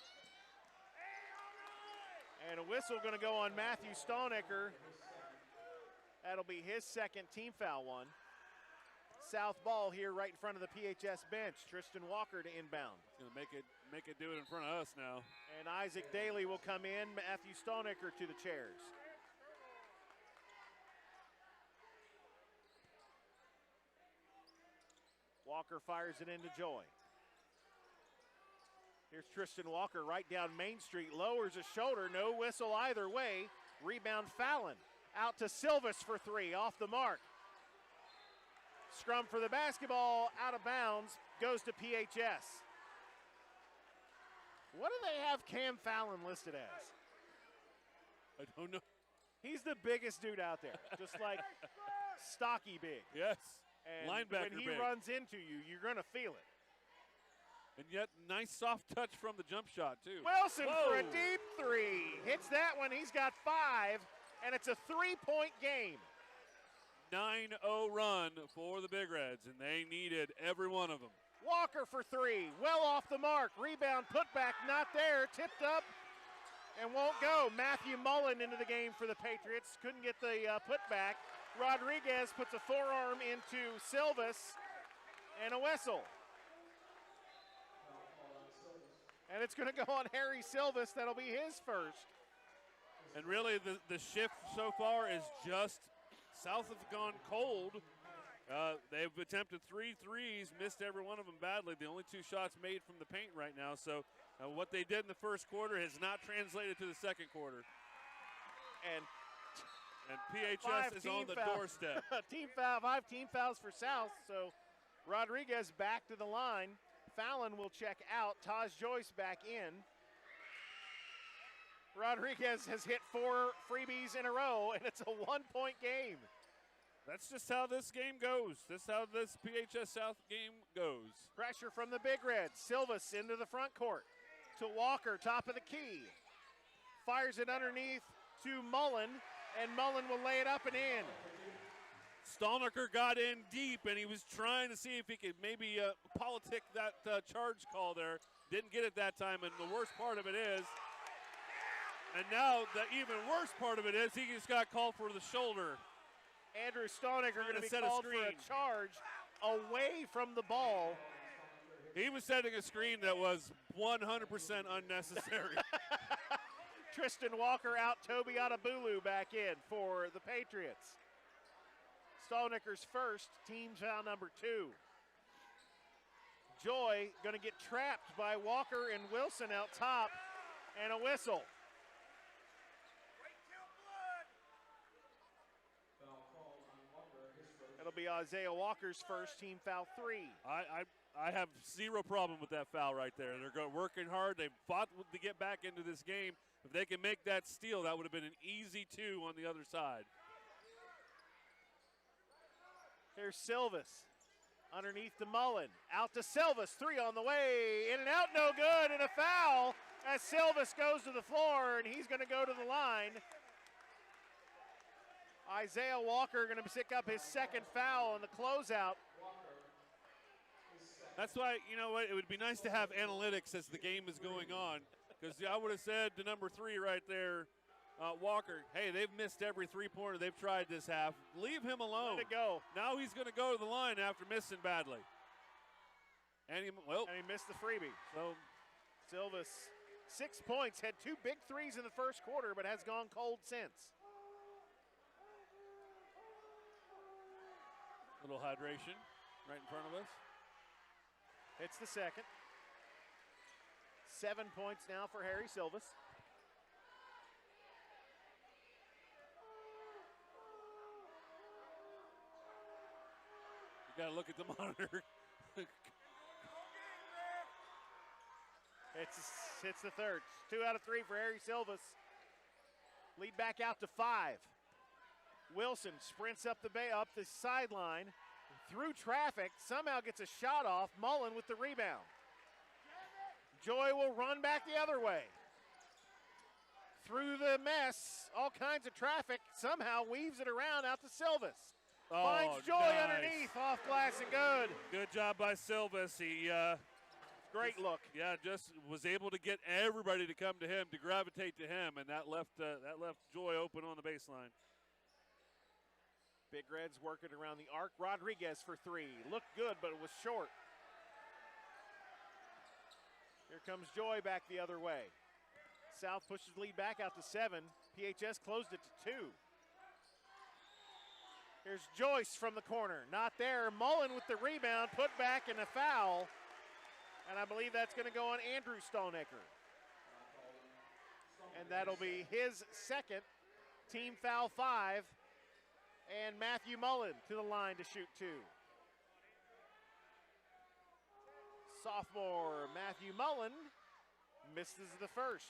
And a whistle going to go on Matthew Stonecker. That'll be his second team foul one. South ball here right in front of the PHS bench. Tristan Walker to inbound. Going to make it do it in front of us now. And Isaac Daly will come in. Matthew Stonecker to the chairs. Walker fires it into Joy. Here's Tristan Walker right down Main Street, lowers a shoulder, no whistle either way. Rebound Fallon, out to Silvis for 3, off the mark. Scrum for the basketball, out of bounds, goes to PHS. What do they have Cam Fallon listed as? I don't know. He's the biggest dude out there, just like stocky big. Yes, and linebacker when he big. runs into you, you're going to feel it. And yet, nice soft touch from the jump shot, too. Wilson for a deep 3. Hits that one. He's got 5, and it's a 3-point game. 9-0 run for the Big Reds, and they needed every one of them. Walker for three, well off the mark. Rebound, put back, not there, tipped up and won't go. Matthew Mullen into the game for the Patriots. Couldn't get the putback. Rodriguez puts a forearm into Silvas and a whistle. And it's going to go on Harry Silvas. That'll be his first. And really the shift so far is just South have gone cold. They've attempted 3 threes, missed every one of them badly. The only 2 shots made from the paint right now. So what they did in the first quarter has not translated to the second quarter. And PHS is on the doorstep. 5 team fouls for South. So Rodriguez back to the line. Fallon will check out. Taj Joyce back in. Rodriguez has hit 4 freebies in a row, and it's a 1-point game. That's just how this game goes. That's how this PHS South game goes. Pressure from the Big Reds. Silvas into the front court to Walker, top of the key. Fires it underneath to Mullen, and Mullen will lay it up and in. Stolniker got in deep, and he was trying to see if he could maybe politic that charge call there. Didn't get it that time, and the worst part of it is, and now the even worse part of it is, he just got called for the shoulder. Andrew Stolniker going to be called for a charge away from the ball. He was setting a screen that was 100% unnecessary. Tristan Walker out, Toby Adabulu back in for the Patriots. Stolniker's first, team foul number 2. Joy going to get trapped by Walker and Wilson out top, and a whistle. It'll be Isaiah Walker's first, team foul 3. I have zero problem with that foul right there. They're working hard. They fought to get back into this game. If they can make that steal, that would have been an easy 2 on the other side. Here's Silvas underneath to Mullen. Out to Silvas, 3 on the way. In and out, no good, and a foul as Silvas goes to the floor, and he's going to go to the line. Isaiah Walker going to pick up his second foul on the closeout. That's why, you know what, it would be nice to have analytics as the game is going on, because I would have said to number 3 right there, Walker, hey, they've missed every 3-pointer they've tried this half. Leave him alone. Let it go. Now he's going to go to the line after missing badly. And he missed the freebie. So Silvas, 6 points, had 2 big threes in the first quarter, but has gone cold since. Little hydration right in front of us. It's the second. 7 points now for Harry Silvas. You got to look at the monitor. It's the third. 2 out of 3 for Harry Silvas. Lead back out to 5. Wilson sprints up the sideline through traffic, somehow gets a shot off. Mullen with the rebound. Joy will run back the other way. Through the mess, all kinds of traffic, somehow weaves it around out to Silvas. Finds Joy nice. Underneath, off glass and good. Good job by Silvas. He great look. Yeah, just was able to get everybody to come to him, to gravitate to him, and that left Joy open on the baseline. Big Reds working around the arc. Rodriguez for 3. Looked good, but it was short. Here comes Joy back the other way. South pushes the lead back out to 7. PHS closed it to 2. Here's Joyce from the corner. Not there. Mullen with the rebound, put back, and a foul. And I believe that's going to go on Andrew Stolniker. And that'll be his second, team foul 5. And Matthew Mullen to the line to shoot 2. Sophomore Matthew Mullen misses the first.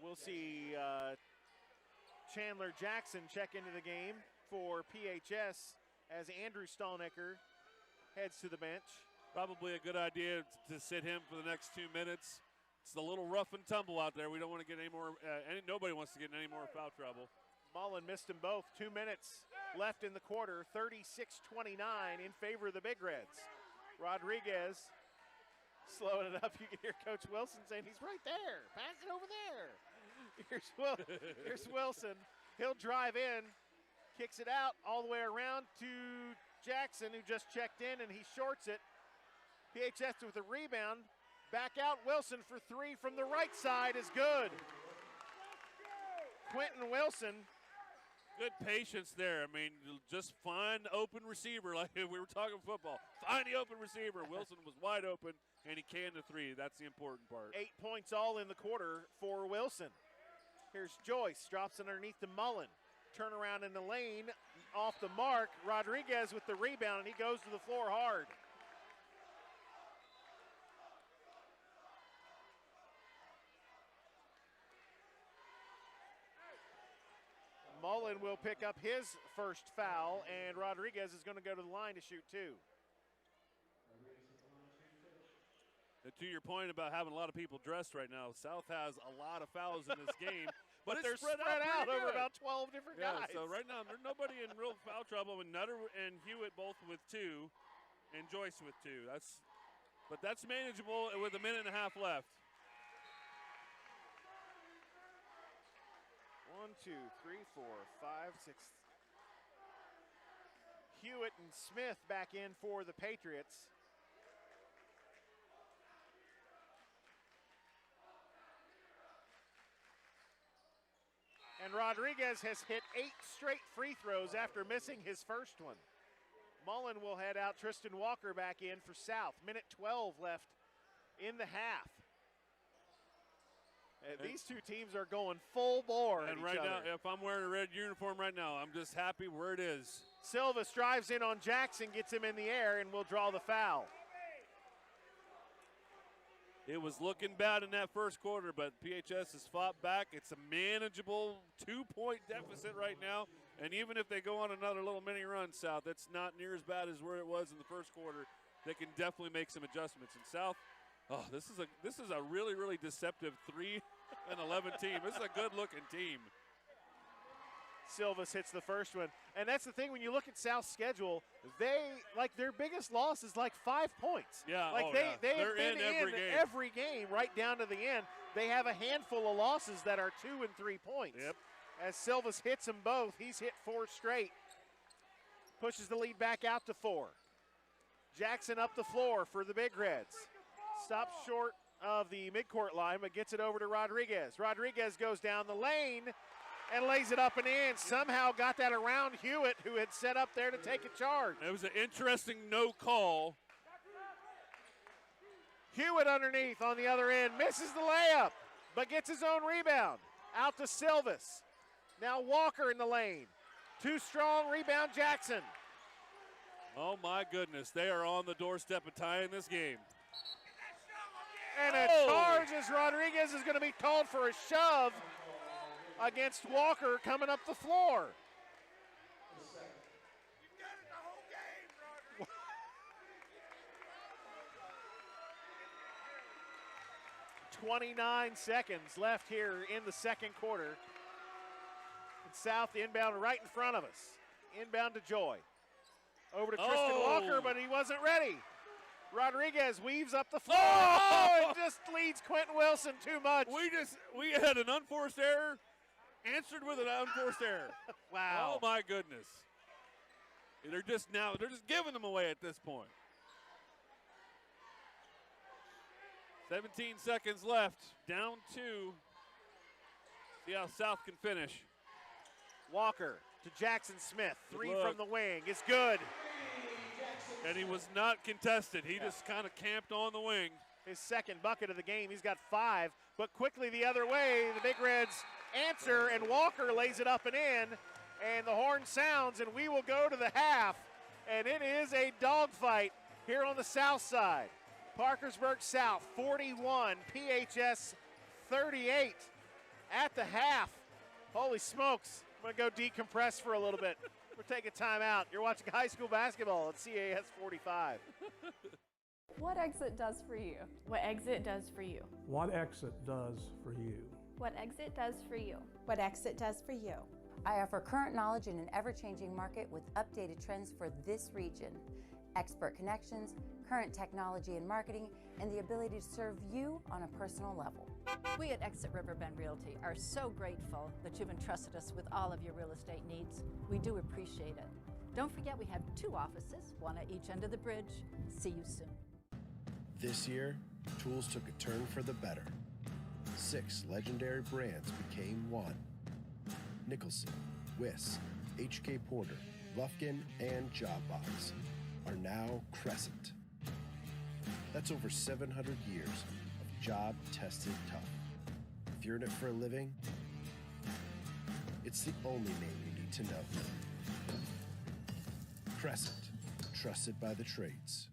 We'll see Chandler Jackson check into the game for PHS as Andrew Stolniker heads to the bench. Probably a good idea to sit him for the next 2 minutes. It's a little rough and tumble out there. We don't want to get any more, nobody wants to get in any more foul trouble. Mullen missed them both. 2 minutes left in the quarter, 36-29 in favor of the Big Reds. Rodriguez slowing it up. You can hear Coach Wilson saying, he's right there. Pass it over there. Here's Wilson. He'll drive in, kicks it out all the way around to Jackson, who just checked in, and he shorts it. PHS with a rebound. Back out Wilson for three from the right side is good. Quentin Wilson. Good patience there. I mean, just find the open receiver like we were talking football. Find the open receiver. Wilson was wide open, and he canned the three. That's the important part. 8 points all in the quarter for Wilson. Here's Joyce, drops it underneath to Mullen. Turnaround in the lane, off the mark. Rodriguez with the rebound, and he goes to the floor hard. Mullen will pick up his first foul, and Rodriguez is going to go to the line to shoot two. To your point about having a lot of people dressed right now, South has a lot of fouls in this game, but they're it's spread out over good. about 12 different guys. So right now, there's nobody in real foul trouble, and Nutter and Hewitt both with two, and Joyce with two. But that's manageable with a minute and a half left. 1, 2, 3, 4, 5, 6. Hewitt and Smith back in for the Patriots. And Rodriguez has hit 8 straight free throws after missing his first one. Mullen will head out. Tristan Walker back in for South. Minute 12 left in the half. And these two teams are going full bore. And right now, if I'm wearing a red uniform right now, I'm just happy where it is. Silvas drives in on Jackson, gets him in the air, and will draw the foul. It was looking bad in that first quarter, but PHS has fought back. It's a manageable 2-point deficit right now. And even if they go on another little mini run, South, it's not near as bad as where it was in the first quarter. They can definitely make some adjustments. And South, this is a really, really deceptive 3-11 team. This is a good-looking team. Silvas hits the first one. And that's the thing, when you look at South's schedule, their biggest loss is 5 points. Yeah, they have been in every game right down to the end. They have a handful of losses that are 2 and 3 points. Yep. As Silvas hits them both, he's hit 4 straight. Pushes the lead back out to 4. Jackson up the floor for the Big Reds. Stops short of the midcourt line, but gets it over to Rodriguez. Rodriguez goes down the lane and lays it up and in. Somehow got that around Hewitt, who had set up there to take a charge. It was an interesting no call. Hewitt underneath on the other end, misses the layup, but gets his own rebound. Out to Silvas. Now Walker in the lane. Too strong, rebound Jackson. Oh my goodness, they are on the doorstep of tying this game. And a charge as Rodriguez is going to be called for a shove against Walker coming up the floor. You've done it the whole game, Rodriguez. 29 seconds left here in the second quarter. And South inbound right in front of us. Inbound to Joy. Over to Tristan Walker, but he wasn't ready. Rodriguez weaves up the floor. It just leads Quentin Wilson too much. We had an unforced error, answered with an unforced error. Wow. Oh my goodness. They're just giving them away at this point. 17 seconds left. Down 2. See how South can finish. Walker to Jackson Smith. 3 from the wing. It's good. And he was not contested. He just kind of camped on the wing. His second bucket of the game. He's got 5. But quickly the other way, the Big Reds answer, and Walker lays it up and in. And the horn sounds, and we will go to the half. And it is a dogfight here on the south side. Parkersburg South 41, PHS 38 at the half. Holy smokes. I'm going to go decompress for a little bit. We're taking time out. You're watching high school basketball at CAS 45. What exit does for you? What exit does for you? What exit does for you? What exit does for you? What exit does for you? I offer current knowledge in an ever-changing market with updated trends for this region, expert connections, current technology and marketing, and the ability to serve you on a personal level. We at Exit Riverbend Realty are so grateful that you've entrusted us with all of your real estate needs. We do appreciate it. Don't forget we have 2 offices, one at each end of the bridge. See you soon. This year, tools took a turn for the better. 6 legendary brands became one. Nicholson, Wiss, HK Porter, Lufkin, and Jobbox are now Crescent. That's over 700 years of job-tested tough. If you're in it for a living, it's the only name you need to know. Crescent, trusted by the trades.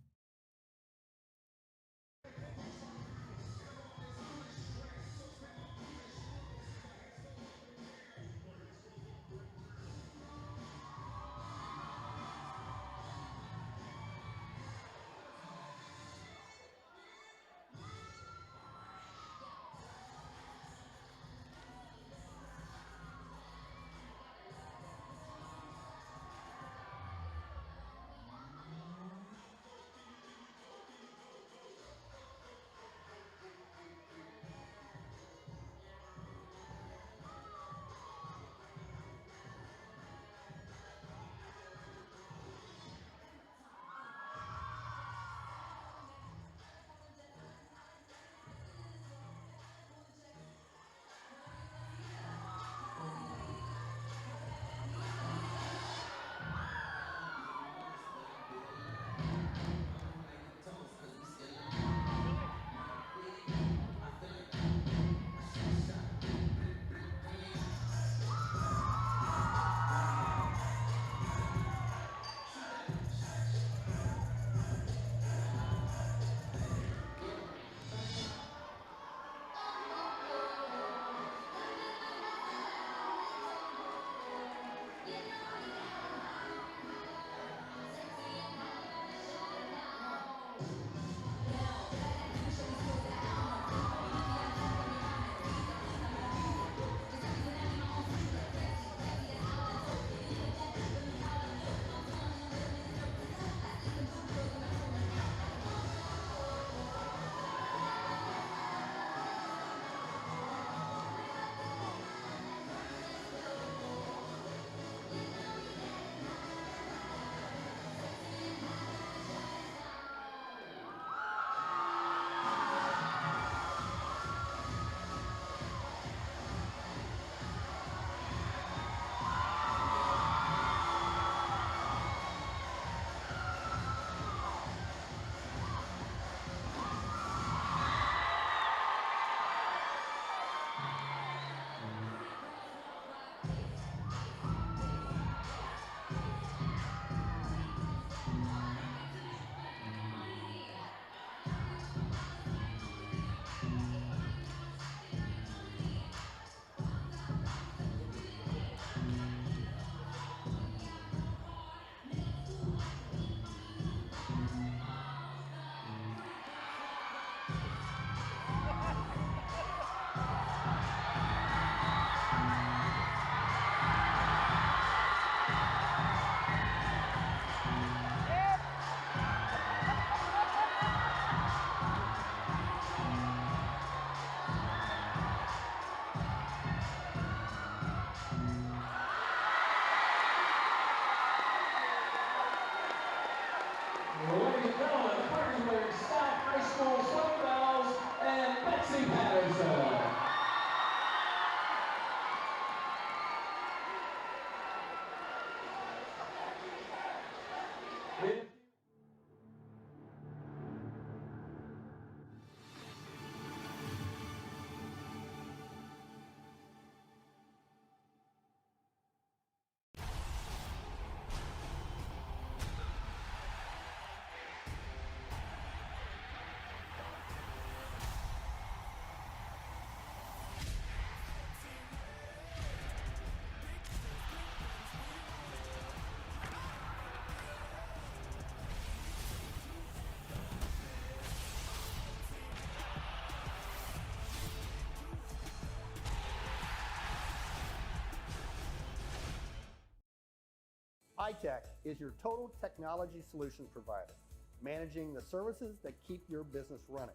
iTech is your total technology solution provider, managing the services that keep your business running.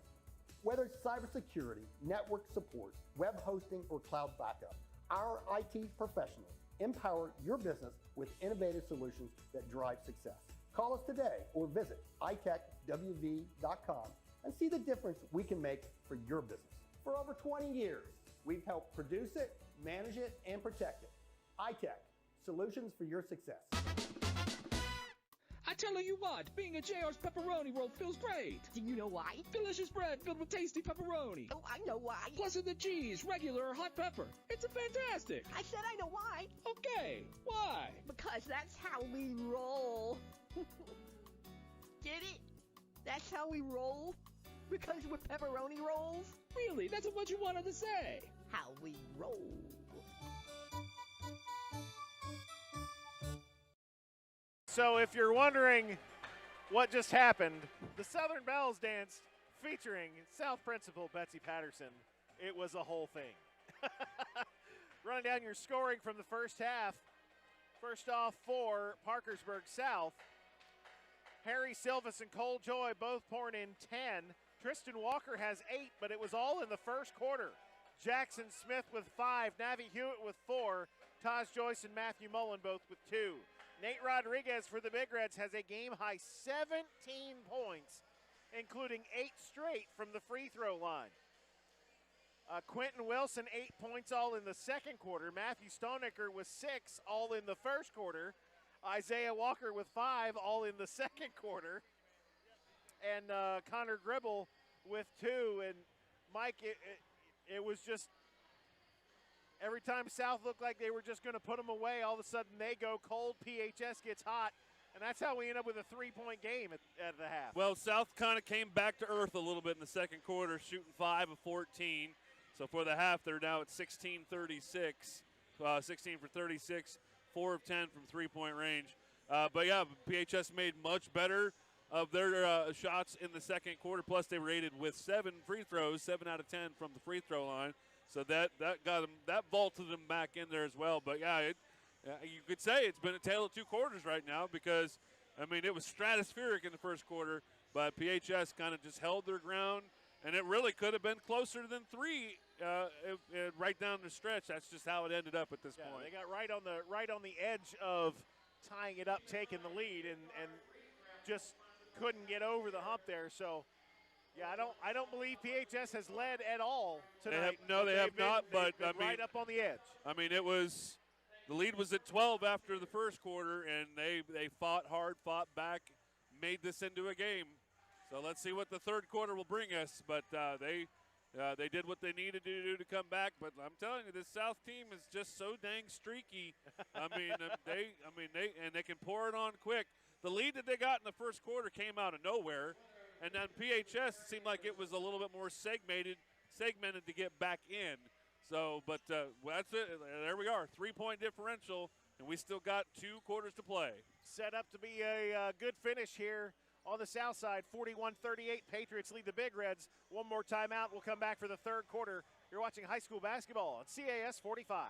Whether it's cybersecurity, network support, web hosting, or cloud backup, our IT professionals empower your business with innovative solutions that drive success. Call us today or visit itechwv.com and see the difference we can make for your business. For over 20 years, we've helped produce it, manage it, and protect it. iTech, solutions for your success. I tell you what, being a JR's pepperoni roll feels great. Do you know why? Delicious bread filled with tasty pepperoni. Oh, I know why. Plus in the cheese, regular or hot pepper. It's a fantastic. I said I know why. Okay, why? Because that's how we roll. Get it? That's how we roll? Because we're pepperoni rolls? Really? That's what you wanted to say. How we roll. So if you're wondering what just happened, the Southern Bells danced featuring South Principal Betsy Patterson. It was a whole thing. Running down your scoring from the first half. First off for Parkersburg South, Harry Silvis and Cole Joy both pouring in 10. Tristan Walker has 8, but it was all in the first quarter. Jackson Smith with 5, Navi Hewitt with 4, Taj Joyce and Matthew Mullen both with 2. Nate Rodriguez for the Big Reds has a game-high 17 points, including 8 straight from the free throw line. Quentin Wilson, 8 points all in the second quarter. Matthew Stonecker with 6 all in the first quarter. Isaiah Walker with 5 all in the second quarter. And Connor Gribble with 2. And Mike, it was just every time South looked like they were just going to put them away, all of a sudden they go cold, PHS gets hot, and that's how we end up with a 3-point game at the half. Well, South kind of came back to earth a little bit in the second quarter, shooting 5 of 14. So for the half, they're now at 16 for 36, 4 of 10 from three-point range. But yeah, PHS made much better of their shots in the second quarter. Plus, they were aided with 7 free throws, 7 out of 10 from the free throw line. So that got them, that vaulted them back in there as well. But yeah, you could say it's been a tale of 2 quarters right now because, I mean, it was stratospheric in the first quarter, but PHS kind of just held their ground, and it really could have been closer than 3 right down the stretch. That's just how it ended up at this point. They got right on the edge of tying it up, taking the lead, and just couldn't get over the hump there. So. Yeah, I don't believe PHS has led at all tonight. They have not, but I mean, right up on the edge. I mean, the lead was at 12 after the first quarter, and they fought hard, fought back, made this into a game. So let's see what the third quarter will bring us. But they did what they needed to do to come back. But I'm telling you, this South team is just so dang streaky. I mean, they can pour it on quick. The lead that they got in the first quarter came out of nowhere. And then PHS seemed like it was a little bit more segmented to get back in. So, but that's it. There we are, 3-point differential, and we still got 2 quarters to play. Set up to be a good finish here on the south side. 41-38, Patriots lead the Big Reds. One more timeout. We'll come back for the third quarter. You're watching high school basketball on CAS 45.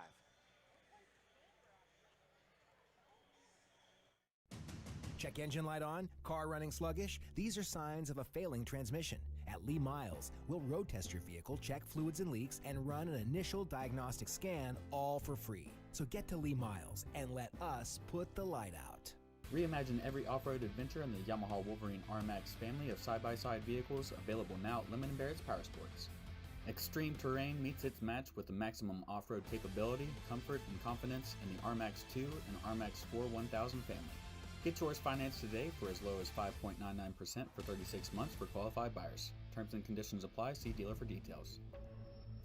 Check engine light on? Car running sluggish? These are signs of a failing transmission. At Lee Miles, we'll road test your vehicle, check fluids and leaks, and run an initial diagnostic scan, all for free. So get to Lee Miles and let us put the light out. Reimagine every off-road adventure in the Yamaha Wolverine RMAX family of side-by-side vehicles, available now at Lemon & Barrett's Powersports. Extreme terrain meets its match with the maximum off-road capability, comfort, and confidence in the RMAX 2 and RMAX 4 1000 family. Get yours financed today for as low as 5.99% for 36 months for qualified buyers. Terms and conditions apply. See dealer for details.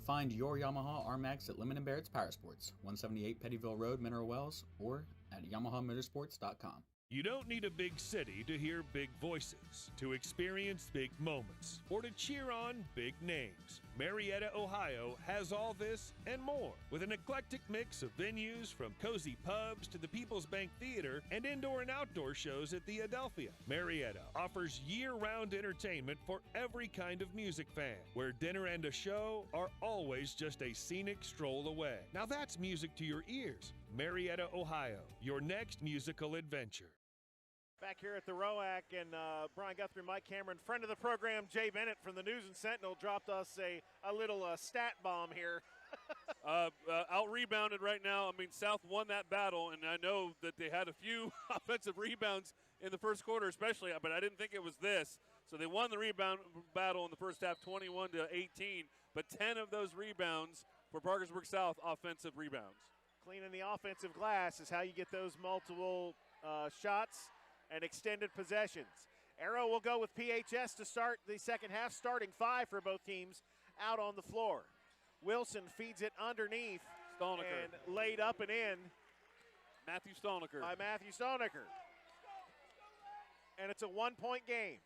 Find your Yamaha RMAX at Lemon & Barrett's Powersports, 178 Pettyville Road, Mineral Wells, or at YamahaMotorsports.com. You don't need a big city to hear big voices, to experience big moments, or to cheer on big names. Marietta, Ohio has all this and more, with an eclectic mix of venues from cozy pubs to the People's Bank Theater and indoor and outdoor shows at the Adelphia. Marietta offers year-round entertainment for every kind of music fan, where dinner and a show are always just a scenic stroll away. Now that's music to your ears. Marietta, Ohio, your next musical adventure. Back here at the ROAC, and Brian Guthrie, Mike Cameron, friend of the program, Jay Bennett from the News and Sentinel, dropped us a little stat bomb here. Out-rebounded right now. I mean, South won that battle, and I know that they had a few offensive rebounds in the first quarter especially, but I didn't think it was this. So they won the rebound battle in the first half 21-18, but 10 of those rebounds for Parkersburg South offensive rebounds. Cleaning the offensive glass is how you get those multiple shots and extended possessions. Arrow will go with PHS to start the second half, starting 5 for both teams out on the floor. Wilson feeds it underneath Stolniker. And laid up and in. Matthew Stolniker. By Matthew Stolniker. And it's a 1-point game.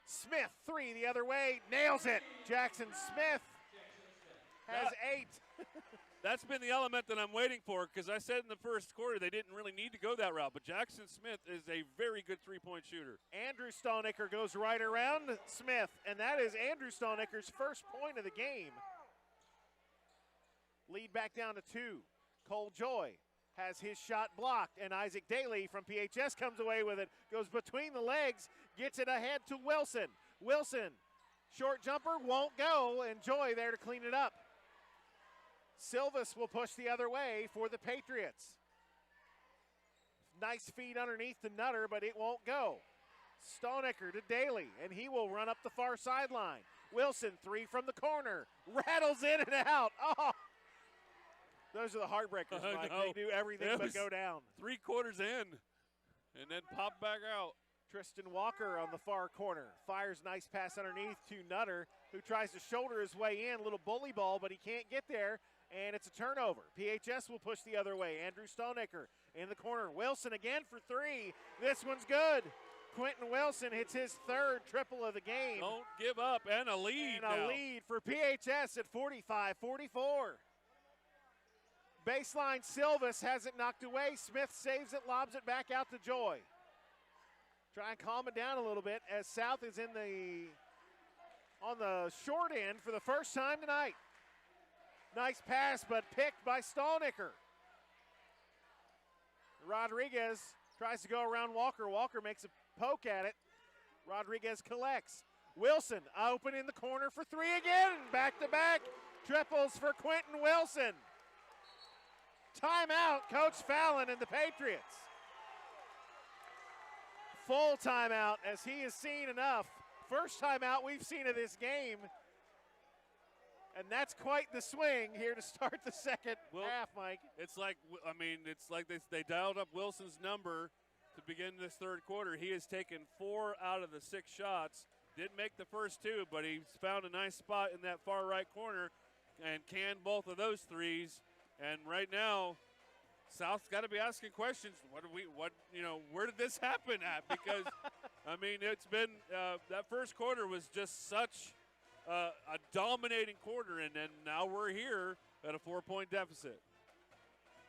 Smith, 3 the other way, nails it. Jackson Smith has 8. That's been the element that I'm waiting for, because I said in the first quarter they didn't really need to go that route, but Jackson Smith is a very good three-point shooter. Andrew Stolniker goes right around Smith, and that is Andrew Stolniker's first point of the game. Lead back down to 2. Cole Joy has his shot blocked, and Isaac Daly from PHS comes away with it, goes between the legs, gets it ahead to Wilson. Wilson, short jumper, won't go, and Joy there to clean it up. Silvas will push the other way for the Patriots. Nice feed underneath to Nutter, but it won't go. Stolniker to Daly, and he will run up the far sideline. Wilson, 3 from the corner, rattles in and out. Oh! Those are the heartbreakers, Mike. They do everything but go down. 3 quarters in, and then pop back out. Tristan Walker on the far corner. Fires nice pass underneath to Nutter, who tries to shoulder his way in. A little bully ball, but he can't get there, and it's a turnover. PHS will push the other way. Andrew Stolniker in the corner. Wilson again for 3. This one's good. Quentin Wilson hits his 3rd triple of the game. Don't give up, and a lead And a lead for PHS at 45-44. Baseline, Silvas has it knocked away. Smith saves it, lobs it back out to Joy. Try and calm it down a little bit as South is on the short end for the first time tonight. Nice pass, but picked by Stolniker. Rodriguez tries to go around Walker. Walker makes a poke at it. Rodriguez collects. Wilson open in the corner for 3 again. Back-to-back triples for Quentin Wilson. Timeout, Coach Fallon and the Patriots. Full timeout as he has seen enough. First timeout we've seen of this game. And that's quite the swing here to start the second half, Mike. It's like they dialed up Wilson's number to begin this third quarter. He has taken 4 out of the 6 shots. Didn't make the first 2, but he's found a nice spot in that far right corner and canned both of those threes. And right now, South's got to be asking questions. Where did this happen at? Because, I mean, it's been that first quarter was just such a dominating quarter, and then now we're here at a 4-point deficit.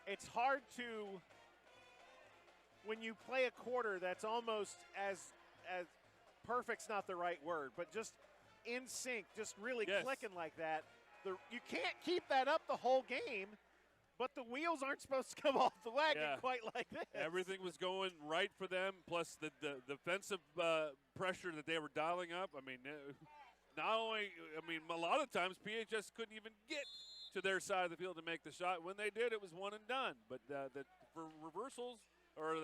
It's hard to, when you play a quarter that's almost as perfect's not the right word, but just in sync, just really clicking like that. You can't keep that up the whole game. But the wheels aren't supposed to come off the wagon quite like this. Everything was going right for them, plus the defensive pressure that they were dialing up. I mean, a lot of times PHS couldn't even get to their side of the field to make the shot. When they did, it was one and done. But for reversals, or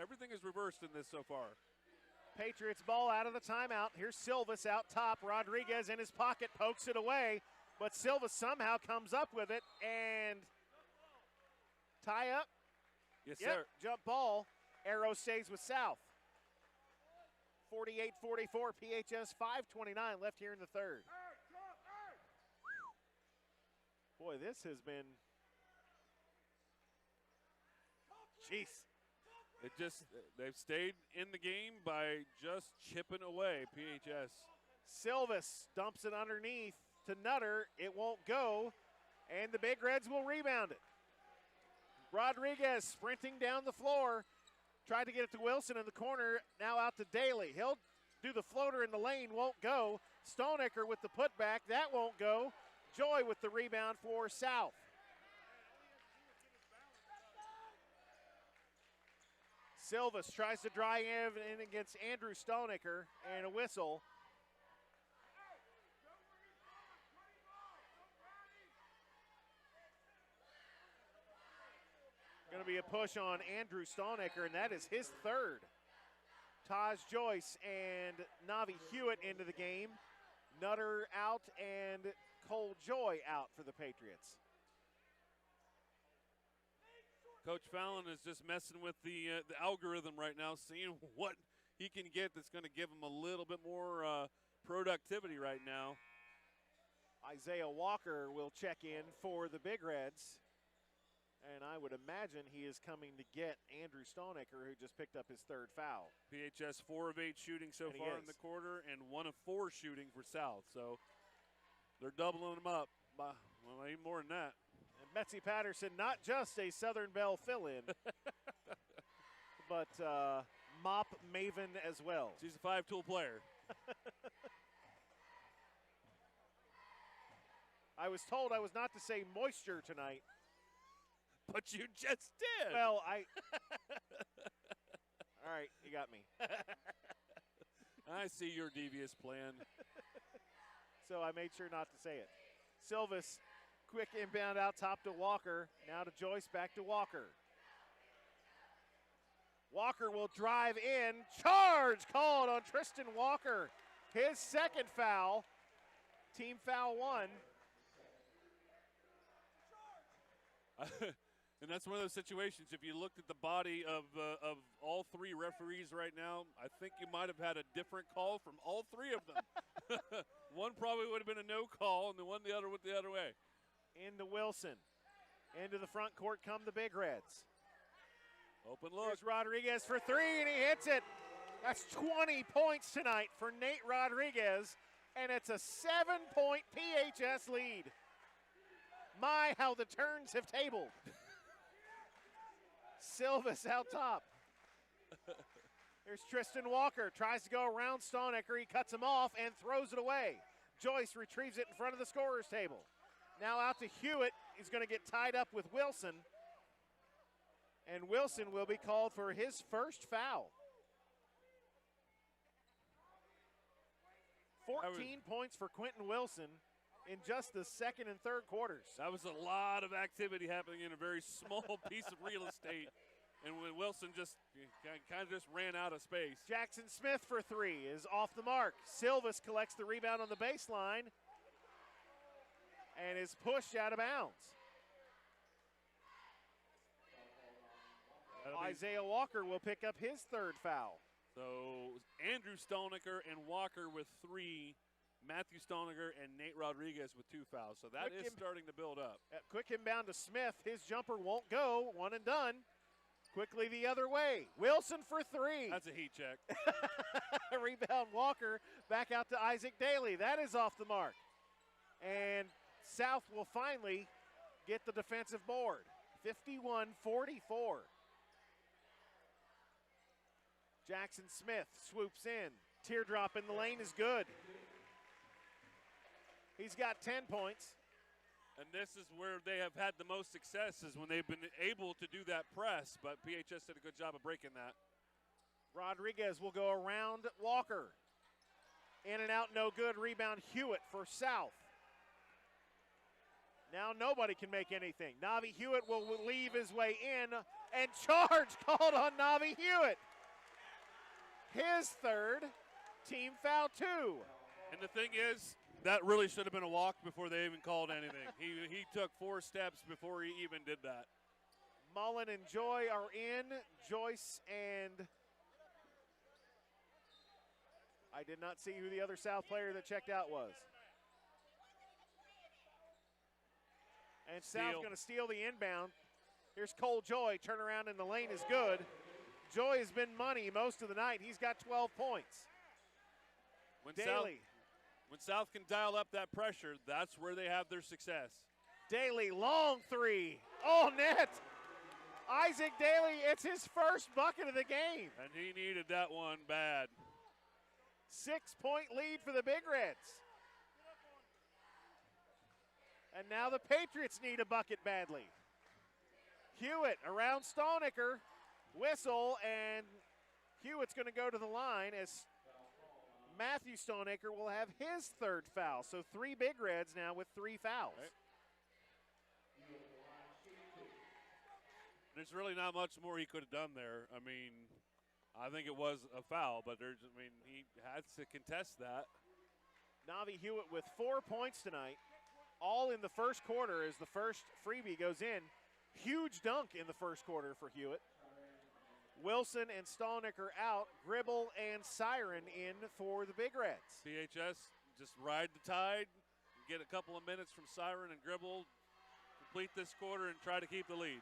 everything is reversed in this so far. Patriots ball out of the timeout. Here's Silvas out top. Rodriguez in his pocket pokes it away. But Silvas somehow comes up with it and tie up. Yes, sir. Jump ball. Arrow stays with South. 48-44 PHS, 5:29 left here in the third. Boy, this has been, jeez. They've stayed in the game by just chipping away, PHS. Silvas dumps it underneath to Nutter. It won't go, and the Big Reds will rebound it. Rodriguez sprinting down the floor. Tried to get it to Wilson in the corner, now out to Daly. He'll do the floater in the lane, won't go. Stolniker with the putback, that won't go. Joy with the rebound for South. Silvas tries to drive in against Andrew Stoniker, and a whistle. Going to be a push on Andrew Stoniker, and that is his third. Taj Joyce and Navi Hewitt into the game. Nutter out and Cole Joy out for the Patriots. Coach Fallon is just messing with the algorithm right now, seeing what he can get that's going to give him a little bit more productivity right now. Isaiah Walker will check in for the Big Reds. And I would imagine he is coming to get Andrew Stoniker, who just picked up his third foul. PHS 4 of 8 shooting so far in the quarter, and 1 of 4 shooting for South. So they're doubling them up. Well, even more than that. And Betsy Patterson, not just a Southern Belle fill-in, but mop maven as well. She's a 5-tool player. I was told I was not to say moisture tonight. But you just did. Well, all right, you got me. I see your devious plan. So I made sure not to say it. Silvas, quick inbound out top to Walker. Now to Joyce, back to Walker. Walker will drive in. Charge called on Tristan Walker. His second foul. Team foul 1. And that's one of those situations, if you looked at the body of all 3 referees right now, I think you might have had a different call from all 3 of them. One probably would have been a no call, and the one the other went the other way. Into Wilson. Into the front court come the Big Reds. Open look. Here's Rodriguez for 3, and he hits it. That's 20 points tonight for Nate Rodriguez, and it's a 7-point PHS lead. My, how the turns have tabled. Silvas out top. There's Tristan Walker. Tries to go around Stoniker. He cuts him off and throws it away. Joyce retrieves it in front of the scorer's table. Now out to Hewitt. He's going to get tied up with Wilson. And Wilson will be called for his first foul. 14 points for Quentin Wilson in just the second and third quarters. That was a lot of activity happening in a very small piece of real estate. And when Wilson just kind of just ran out of space. Jackson Smith for 3 is off the mark. Silvas collects the rebound on the baseline and is pushed out of bounds. Isaiah Walker will pick up his third foul. So Andrew Stoniker and Walker with 3. Matthew Stoniker and Nate Rodriguez with 2 fouls. So that is starting to build up. Quick inbound to Smith. His jumper won't go. 1 and done. Quickly the other way. Wilson for 3. That's a heat check. Rebound Walker back out to Isaac Daly. That is off the mark. And South will finally get the defensive board. 51-44. Jackson Smith swoops in. Teardrop in the lane is good. He's got 10 points. And this is where they have had the most success, is when they've been able to do that press, but PHS did a good job of breaking that. Rodriguez will go around Walker. In and out, no good. Rebound Hewitt for South. Now nobody can make anything. Navi Hewitt will leave his way in, and charge called on Navi Hewitt. His third, team foul 2. And the thing is, that really should have been a walk before they even called anything. He took 4 steps before he even did that. Mullen and Joy are in. Joyce and I did not see who the other South player that checked out was. And South going to steal the inbound. Here's Cole Joy. Turnaround in the lane is good. Joy has been money most of the night. He's got 12 points. Daly. When South can dial up that pressure, that's where they have their success. Daly, long 3. Oh, net. Isaac Daly, it's his first bucket of the game. And he needed that one bad. 6-point lead for the Big Reds. And now the Patriots need a bucket badly. Hewitt around Stoniker. Whistle, and Hewitt's going to go to the line as Matthew Stoneacre will have his third foul. So 3 Big Reds now with 3 fouls. Right. There's really not much more he could have done there. I mean, I think it was a foul, but he had to contest that. Navi Hewitt with 4 points tonight, all in the first quarter as the first freebie goes in. Huge dunk in the first quarter for Hewitt. Wilson and Stallnicker out. Gribble and Siren in for the Big Reds. PHS just ride the tide, get a couple of minutes from Siren and Gribble, complete this quarter and try to keep the lead.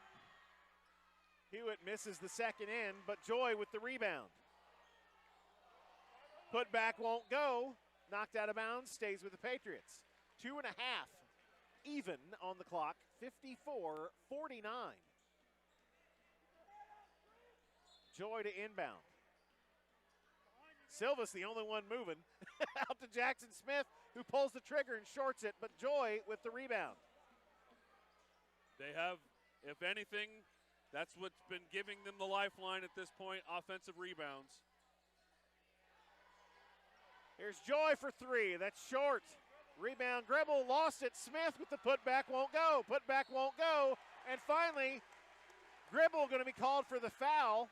Hewitt misses the second in, but Joy with the rebound. Put back won't go. Knocked out of bounds, stays with the Patriots. 2.5 even on the clock, 54-49. Joy to inbound. Silva's the only one moving. Out to Jackson Smith, who pulls the trigger and shorts it, but Joy with the rebound. They have, if anything, that's what's been giving them the lifeline at this point, offensive rebounds. Here's Joy for 3. That's short. Rebound, Gribble lost it. Smith with the putback won't go. Putback won't go. And finally, Gribble going to be called for the foul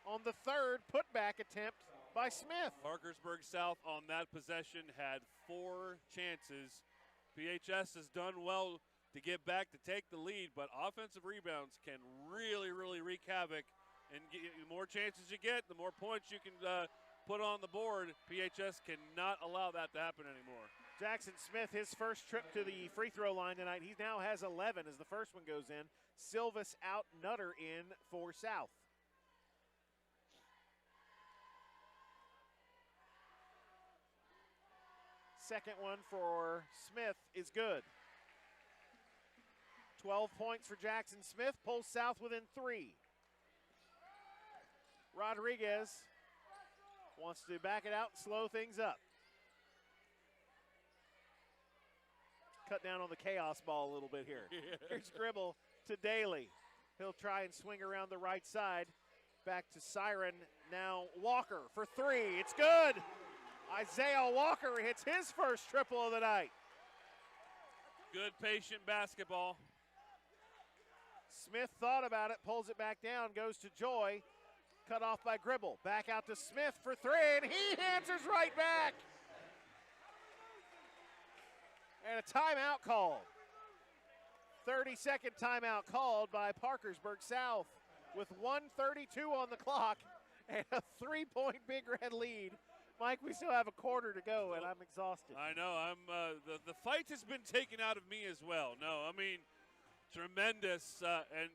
on the third putback attempt by Smith. Parkersburg South on that possession had 4 chances. PHS has done well to get back to take the lead, but offensive rebounds can really, really wreak havoc. And the more chances you get, the more points you can put on the board. PHS cannot allow that to happen anymore. Jackson Smith, his first trip to the free throw line tonight. He now has 11 as the first one goes in. Silvas out, Nutter in for South. Second one for Smith is good. 12 points for Jackson Smith, pulls South within 3. Rodriguez wants to back it out and slow things up. Cut down on the chaos ball a little bit here. Here's Gribble to Daly. He'll try and swing around the right side. Back to Siren. Now Walker for 3. It's good. Isaiah Walker hits his first triple of the night. Good patient basketball. Smith thought about it, pulls it back down, goes to Joy. Cut off by Gribble. Back out to Smith for 3, and he answers right back. And a timeout called. 30-second timeout called by Parkersburg South with 1:32 on the clock and a 3-point Big Red lead. Mike, we still have a quarter to go, and I'm exhausted. I know. The fight has been taken out of me as well. No, I mean, tremendous. And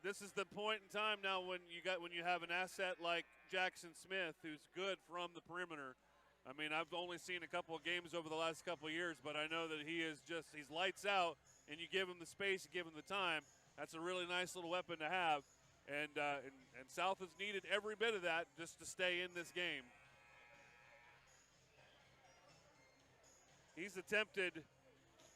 this is the point in time now when you have an asset like Jackson Smith, who's good from the perimeter. I mean, I've only seen a couple of games over the last couple of years, but I know that he's lights out, and you give him the space, you give him the time. That's a really nice little weapon to have. And South has needed every bit of that just to stay in this game. He's attempted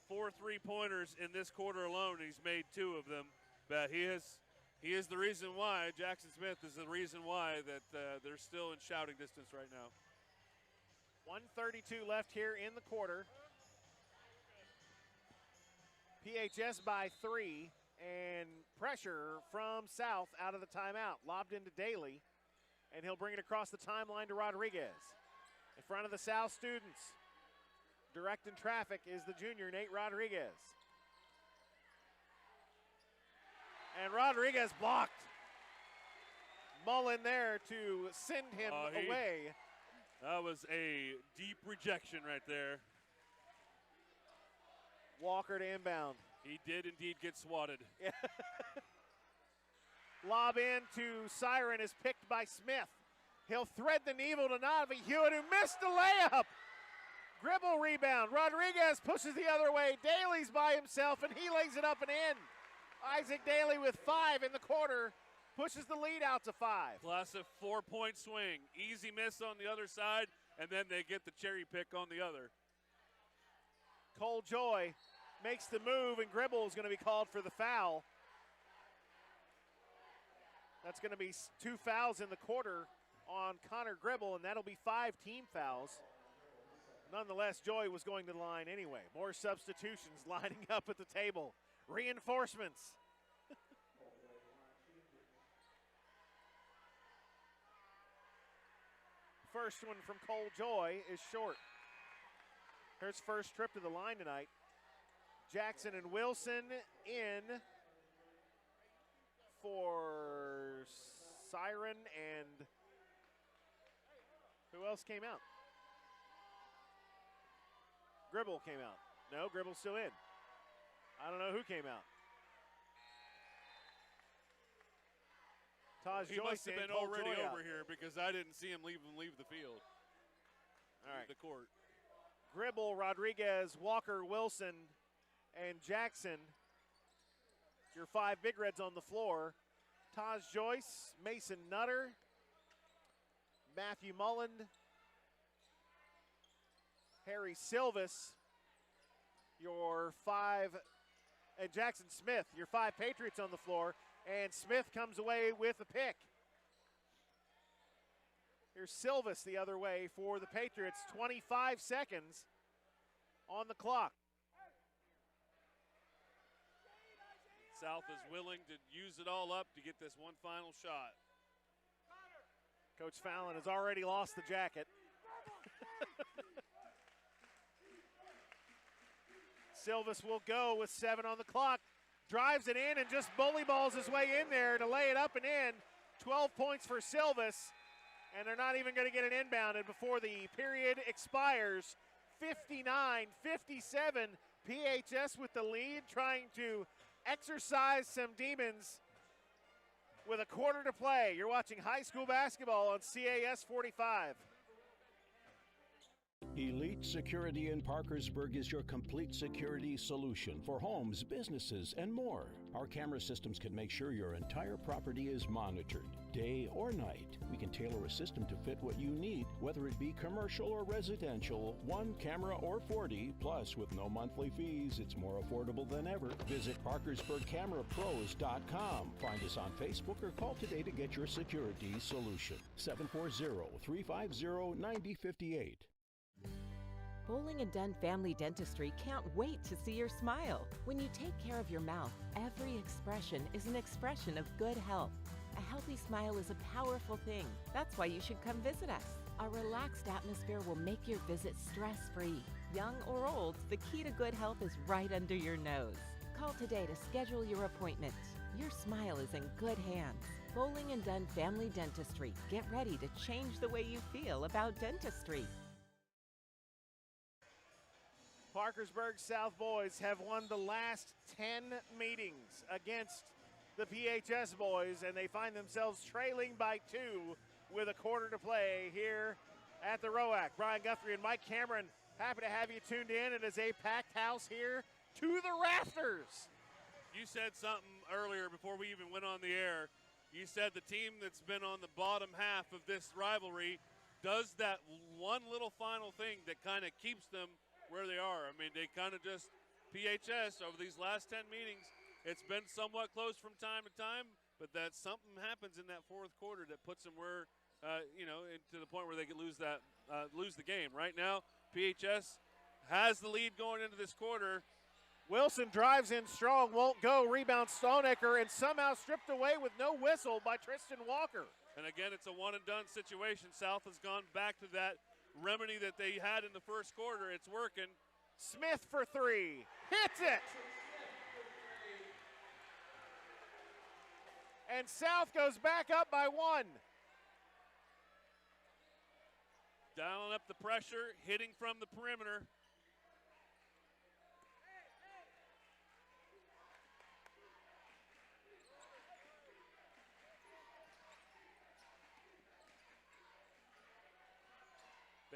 4 3-pointers in this quarter alone, and he's made 2 of them. But he is the reason why, Jackson Smith is the reason why that they're still in shouting distance right now. 1:32 left here in the quarter. PHS by 3, and pressure from South out of the timeout. Lobbed into Daly, and he'll bring it across the timeline to Rodriguez. In front of the South students, directing traffic is the junior, Nate Rodriguez. And Rodriguez blocked. Mullen there to send him away. That was a deep rejection right there. Walker to inbound. He did indeed get swatted. Yeah. Lob in to Siren is picked by Smith. He'll thread the needle to Navi Hewitt, who missed the layup. Gribble rebound. Rodriguez pushes the other way. Daly's by himself, and he lays it up and in. Isaac Daly with 5 in the quarter. Pushes the lead out to 5. Classic 4-point swing. Easy miss on the other side, and then they get the cherry pick on the other. Cole Joy makes the move, and Gribble is going to be called for the foul. That's going to be 2 fouls in the quarter on Connor Gribble, and that'll be 5 team fouls. Nonetheless, Joy was going to the line anyway. More substitutions lining up at the table. Reinforcements. First one from Cole Joy is short. Her first trip to the line tonight. Jackson and Wilson in for Siren, and who else came out? Gribble came out. No, Gribble's still in. I don't know who came out. Taj He Joyce must have been Cole already Joy over out. here because I didn't see him leave the field. All right. The court. Gribble, Rodriguez, Walker, Wilson, and Jackson. Your 5 Big Reds on the floor. Taj Joyce, Mason Nutter, Matthew Mullen, Harry Silvis, your 5, and Jackson Smith, your 5 Patriots on the floor, and Smith comes away with a pick. Here's Silvis the other way for the Patriots, 25 seconds on the clock. South is willing to use it all up to get this one final shot. Coach Fallon has already lost the jacket. Silvis will go with 7 on the clock. Drives it in and just bully balls his way in there to lay it up and in. 12 points for Silvis, and they're not even going to get it inbounded before the period expires. 59-57, PHS with the lead, trying to exercise some demons with a quarter to play. You're watching high school basketball on CAS 45. Elite Security in Parkersburg is your complete security solution for homes, businesses, and more. Our camera systems can make sure your entire property is monitored, day or night. We can tailor a system to fit what you need, whether it be commercial or residential, 1 camera or 40, plus with no monthly fees, it's more affordable than ever. Visit ParkersburgCameraPros.com. Find us on Facebook or call today to get your security solution. 740-350-9058. Bowling and Dunn Family Dentistry can't wait to see your smile. When you take care of your mouth, every expression is an expression of good health. A healthy smile is a powerful thing. That's why you should come visit us. Our relaxed atmosphere will make your visit stress-free. Young or old, the key to good health is right under your nose. Call today to schedule your appointment. Your smile is in good hands. Bowling and Dunn Family Dentistry. Get ready to change the way you feel about dentistry. Parkersburg South boys have won the last 10 meetings against the PHS boys, and they find themselves trailing by 2 with a quarter to play here at the ROAC. Brian Guthrie and Mike Cameron, happy to have you tuned in. It is a packed house here to the rafters. You said something earlier before we even went on the air. You said the team that's been on the bottom half of this rivalry does that one little final thing that kind of keeps them where they are. I mean, they kind of just, PHS over these last 10 meetings, it's been somewhat close from time to time, but that something happens in that 4th quarter that puts them where, to the point where they could lose the game. Right now, PHS has the lead going into this quarter. Wilson drives in strong, won't go, rebound Stoneacre, and somehow stripped away with no whistle by Tristan Walker. And again, it's a one-and-done situation. South has gone back to that remedy that they had in the first quarter. It's working. Smith for 3, hits it. And South goes back up by 1. Dialing up the pressure, hitting from the perimeter.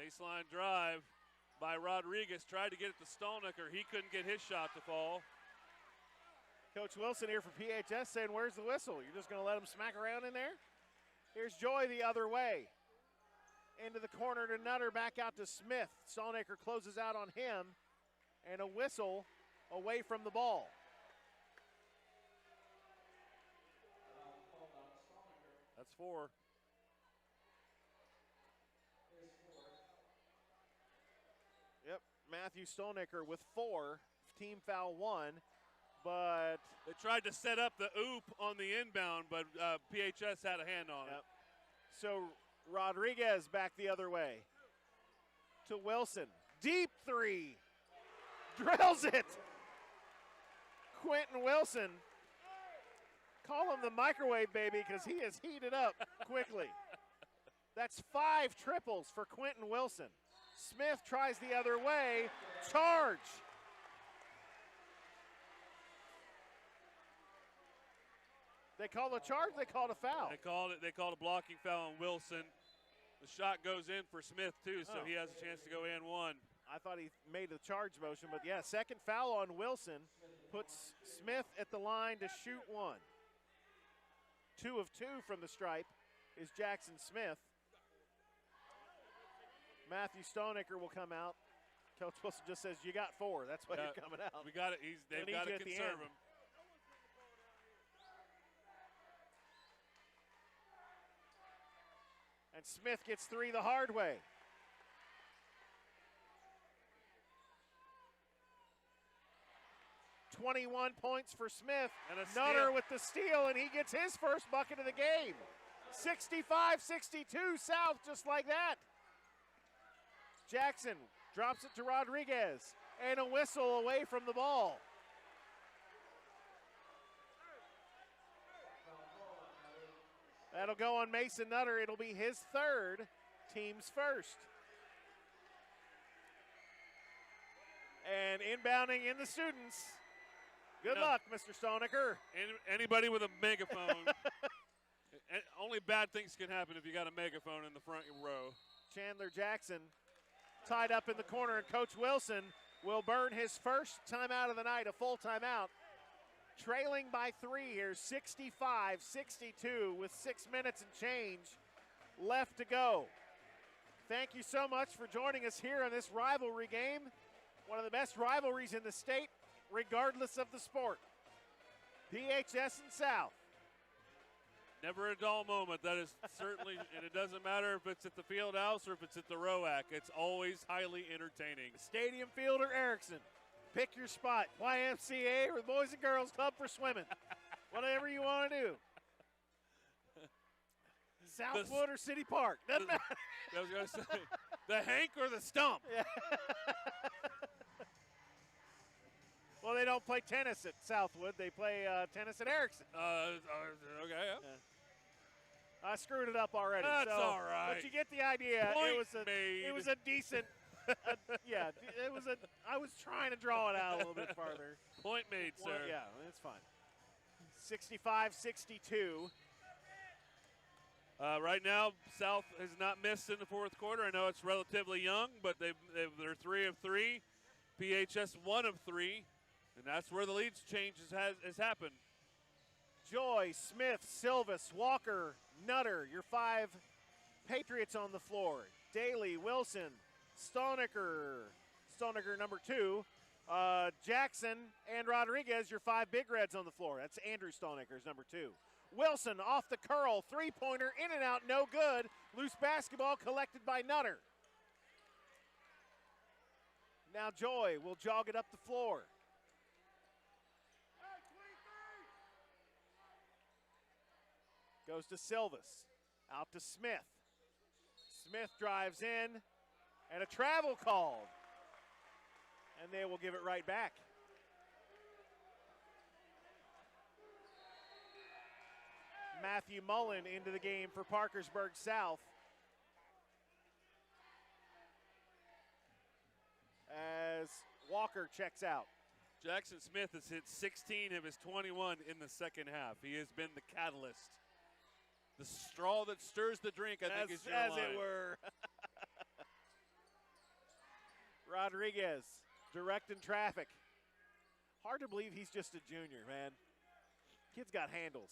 Baseline drive by Rodriguez. Tried to get it to Stolnicker. He couldn't get his shot to fall. Coach Wilson here for PHS saying, where's the whistle? You're just going to let him smack around in there? Here's Joy the other way. Into the corner to Nutter, back out to Smith. Stolnicker closes out on him, and a whistle away from the ball. That's 4. Yep, Matthew Stolnicker with 4, team foul 1, but they tried to set up the oop on the inbound, but PHS had a hand on it. So Rodriguez back the other way to Wilson. Deep 3. Drills it. Quentin Wilson. Call him the microwave baby because he is heated up quickly. That's 5 triples for Quentin Wilson. Smith tries the other way. Charge. They called a charge, they called a foul. They called a blocking foul on Wilson. The shot goes in for Smith too, so he has a chance to go in 1. I thought he made the charge motion, but yeah, second foul on Wilson puts Smith at the line to shoot 1. 2 of 2 from the stripe is Jackson Smith. Matthew Stonicker will come out. Coach Wilson just says, you got 4. That's why you're coming out. We got it. They've got to conserve him. And Smith gets 3 the hard way. .21 points for Smith. And a Nutter steal with the steal, and he gets his first bucket of the game. 65-62 South, just like that. Jackson drops it to Rodriguez, and a whistle away from the ball. That'll go on Mason Nutter. It'll be his 3rd, team's first. And inbounding in the students. Good luck, Mr. Stonicker. Anybody with a megaphone. Only bad things can happen if you got a megaphone in the front row. Chandler Jackson tied up in the corner, and Coach Wilson will burn his first timeout of the night, a full timeout. Trailing by 3 here, 65-62 with 6 minutes and change left to go. Thank you so much for joining us here on this rivalry game. One of the best rivalries in the state, regardless of the sport. PHS and South. Never a dull moment. That is certainly, and it doesn't matter if it's at the field house or if it's at the ROAC. It's always highly entertaining. Stadium Fielder Erickson. Pick your spot. YMCA or the Boys and Girls Club for swimming. Whatever you want to do. Southwood or City Park. Doesn't matter. I was going to say, the Hank or the Stump. Yeah. Well, they don't play tennis at Southwood. They play tennis at Erickson. Okay, yeah. I screwed it up already. That's all right. But you get the idea. Point It was a decent. I was trying to draw it out a little bit farther. Point made, sir. Yeah, it's fine. 65-62. Right now, South has not missed in the 4th quarter. I know it's relatively young, but they're 3 of 3. PHS 1 of 3. And that's where the leads change has happened. Joy, Smith, Silvis, Walker, Nutter, your 5 Patriots on the floor. Daly, Wilson, Stonicker number 2, Jackson, and Rodriguez, your 5 Big Reds on the floor. That's Andrew Stonicker's number 2. Wilson off the curl, 3-pointer, in and out, no good. Loose basketball collected by Nutter. Now Joy will jog it up the floor. Goes to Silvis, out to Smith. Smith drives in, and a travel called. And they will give it right back. Matthew Mullen into the game for Parkersburg South. As Walker checks out. Jackson Smith has hit 16 of his 21 in the second half. He has been the catalyst. The straw that stirs the drink, I think, is your line. As it were. Rodriguez directing traffic. Hard to believe he's just a junior, man. Kid's got handles.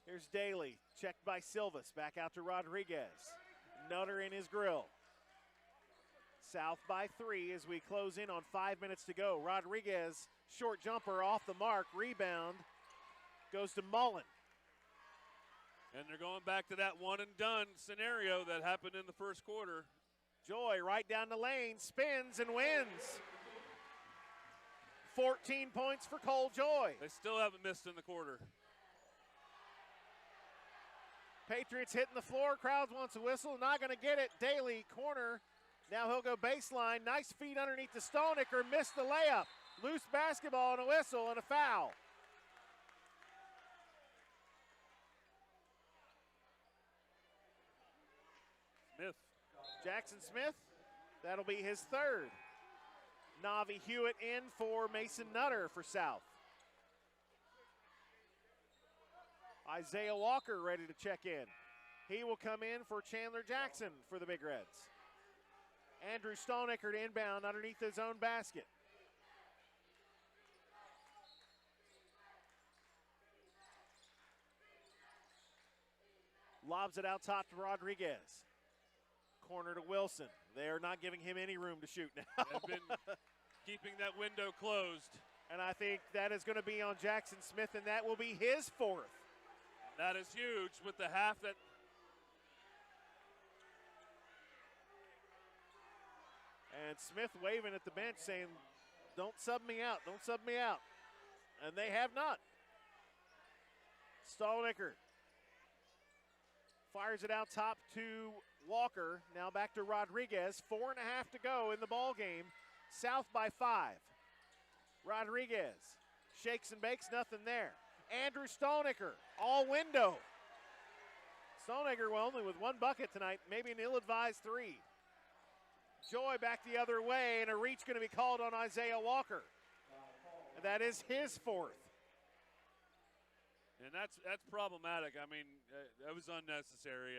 Here's Daly, checked by Silvis, back out to Rodriguez. Nutter in his grill. South by 3 as we close in on 5 minutes to go. Rodriguez, short jumper off the mark, rebound. goes to Mullen. And they're going back to that one-and-done scenario that happened in the first quarter. Joy right down the lane, spins and wins. 14 points for Cole Joy. They still haven't missed in the quarter. Patriots hitting the floor. Crowds wants a whistle. Not going to get it. Daly, corner. Now he'll go baseline. Nice feed underneath the Stoniker. Missed the layup. Loose basketball and a whistle and a foul. Smith. Jackson Smith. That'll be his third. Navi Hewitt in for Mason Nutter for South. Isaiah Walker ready to check in. He will come in for Chandler Jackson for the Big Reds. Andrew Stoniker to inbound underneath his own basket. Lobs it out top to Rodriguez. Corner to Wilson. They are not giving him any room to shoot now. They've been keeping that window closed. And I think that is going to be on Jackson Smith, and that will be his fourth. That is huge with the half that. And Smith waving at the bench saying, don't sub me out, don't sub me out. And they have not. Stolnicker fires it out top to Walker. Now back to Rodriguez. 4.5 to go in the ball game. South by 5. Rodriguez shakes and bakes, nothing there. Andrew Stolnicker, all window. Stolnicker only with one bucket tonight, maybe an ill-advised 3. Joy back the other way, and a reach going to be called on Isaiah Walker. And that is his fourth. And that's problematic. I mean, that was unnecessary.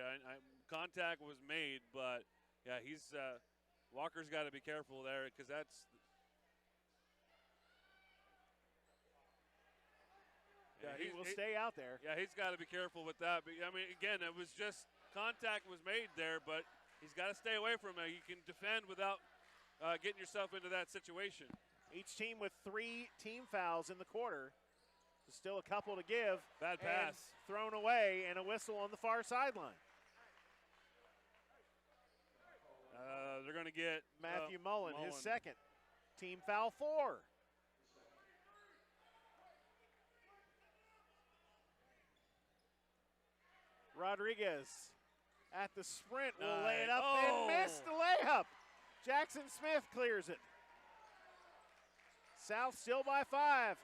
Contact was made, but yeah, Walker's got to be careful there because that's. Yeah, he will stay out there. Yeah, he's got to be careful with that. But I mean, again, it was just contact was made there, but he's got to stay away from it. You can defend without getting yourself into that situation. Each team with 3 team fouls in the quarter. There's still a couple to give. Bad pass. Thrown away, and a whistle on the far sideline. They're going to get Matthew Mullen, his second. Team foul 4. Rodriguez at the sprint will lay it up and missed the layup. Jackson Smith clears it. South still by 5.